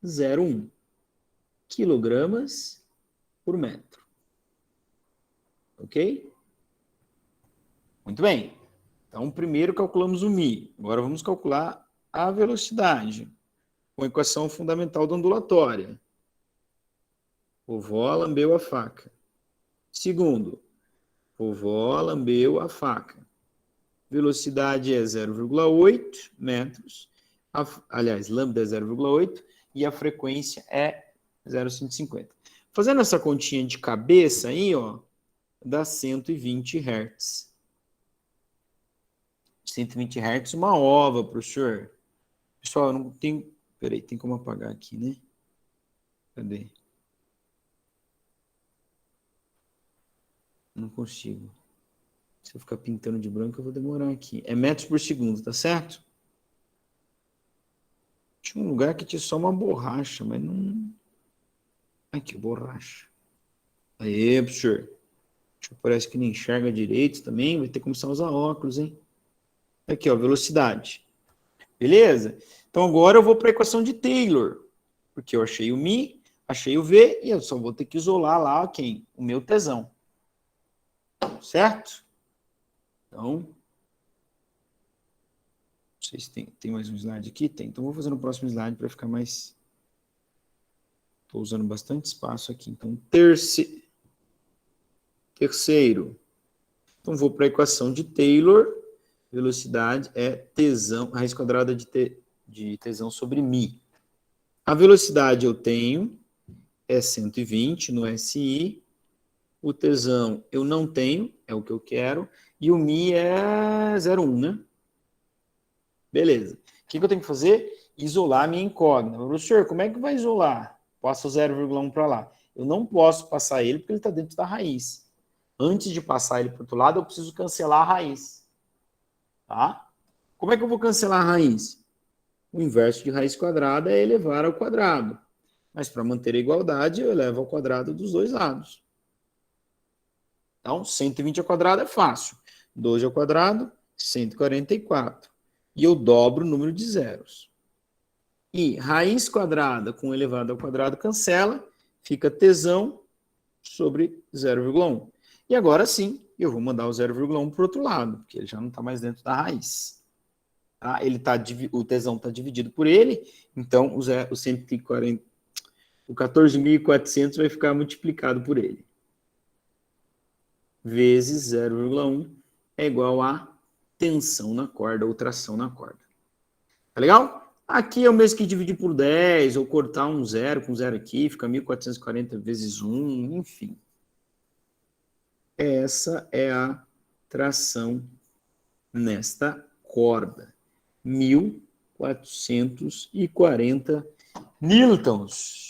Speaker 1: 0,1 quilogramas por metro. Ok? Muito bem. Então, primeiro calculamos o μ. Agora vamos calcular a velocidade com a equação fundamental da ondulatória. Vovó lambeu a faca. Segundo, vovó lambeu a faca. Velocidade é 0,8 metros. Aliás, lambda é 0,8 e a frequência é 0,150. Fazendo essa continha de cabeça aí, ó, dá 120 Hz. 120 Hz, uma ova, professor. Pessoal, eu não tenho... Peraí, tem como apagar aqui, né? Cadê? Não consigo. Se eu ficar pintando de branco, eu vou demorar aqui. É metros por segundo, tá certo? Tinha um lugar que tinha só uma borracha, mas não... Aqui, borracha. Aí, professor. Parece que não enxerga direito também. Vai ter que começar a usar óculos, hein? Aqui, ó, velocidade. Beleza? Então, agora eu vou para a equação de Taylor. Porque eu achei o μ, achei o V, e eu só vou ter que isolar lá quem? O meu tesão. Certo? Então, não sei se tem mais um slide aqui. Tem. Então, vou fazer no próximo slide para ficar mais... Estou usando bastante espaço aqui. Então, terceiro. Então, vou para a equação de Taylor. Velocidade é tesão, raiz quadrada de tesão sobre μ. A velocidade eu tenho, é 120 no SI. O tesão eu não tenho, é o que eu quero. E o μ é 0,1, né? Beleza. O que eu tenho que fazer? Isolar a minha incógnita. Professor, como é que vai isolar? Passo 0,1 para lá. Eu não posso passar ele porque ele está dentro da raiz. Antes de passar ele para o outro lado, eu preciso cancelar a raiz. Tá? Como é que eu vou cancelar a raiz? O inverso de raiz quadrada é elevar ao quadrado. Mas para manter a igualdade, eu elevo ao quadrado dos dois lados. Então, 120 ao quadrado é fácil. 12 ao quadrado, 144. E eu dobro o número de zeros. E raiz quadrada com elevado ao quadrado cancela, fica tesão sobre 0,1. E agora sim, eu vou mandar o 0,1 para o outro lado, porque ele já não está mais dentro da raiz. Tá? O tesão está dividido por ele, então o 14.400 vai ficar multiplicado por ele. Vezes 0,1 é igual a tensão na corda ou tração na corda. Tá legal? Aqui é o mesmo que dividir por 10, ou cortar um zero com zero aqui, fica 1.440 vezes 1, enfim. Essa é a tração nesta corda. 1.440 newtons.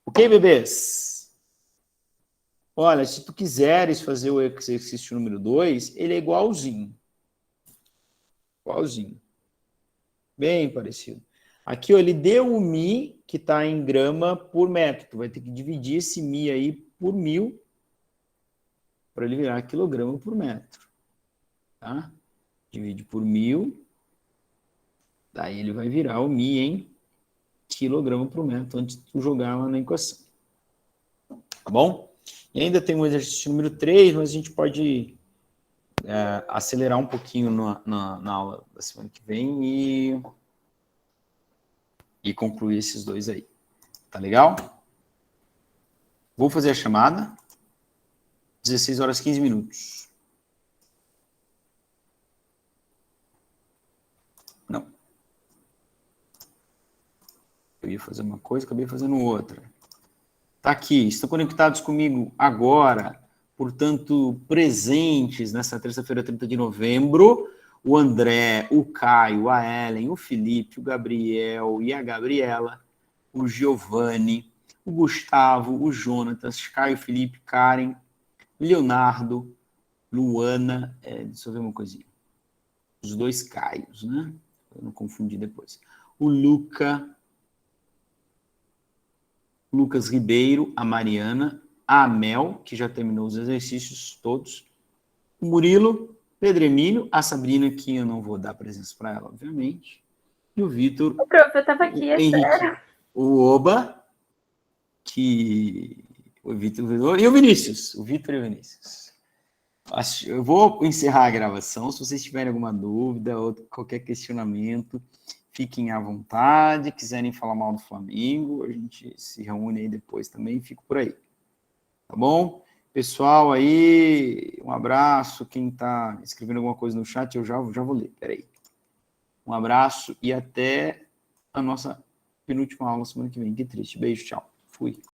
Speaker 1: Ok, bebês? Olha, se tu quiseres fazer o exercício número 2, ele é igualzinho. Igualzinho. Bem parecido. Aqui, ó, ele deu o Mi, que está em grama por metro. Tu vai ter que dividir esse Mi aí por 1000 para ele virar quilograma por metro. Tá? Divide por 1000. Daí ele vai virar o Mi em quilograma por metro antes de tu jogar lá na equação. Tá bom? E ainda tem o exercício número 3, mas a gente pode acelerar um pouquinho na aula da semana que vem e concluir esses dois aí. Tá legal? Vou fazer a chamada. 16 horas e 15 minutos. Não. Eu ia fazer uma coisa, acabei fazendo outra. Tá aqui, estão conectados comigo agora, portanto, presentes nessa terça-feira, 30 de novembro, o André, o Caio, a Ellen, o Felipe, o Gabriel e a Gabriela, o Giovanni, o Gustavo, o Jonatas, Caio, Felipe, Karen, Leonardo, Luana, deixa eu ver uma coisinha. Os dois Caios, né? Eu não confundi depois. O Lucas Ribeiro, a Mariana, a Mel, que já terminou os exercícios todos, o Murilo, Pedro Emílio, a Sabrina, que eu não vou dar presença para ela, obviamente, e o Vitor,
Speaker 2: O prof, eu tava aqui,
Speaker 1: Henrique, o Oba, o Vitor e o Vinícius, o Vitor e o Vinícius. Eu vou encerrar a gravação, se vocês tiverem alguma dúvida ou qualquer questionamento, fiquem à vontade, quiserem falar mal do Flamengo, a gente se reúne aí depois também, fico por aí. Tá bom? Pessoal aí, um abraço, quem está escrevendo alguma coisa no chat, eu já vou ler, peraí. Um abraço e até a nossa penúltima aula semana que vem. Que triste. Beijo, tchau. Fui.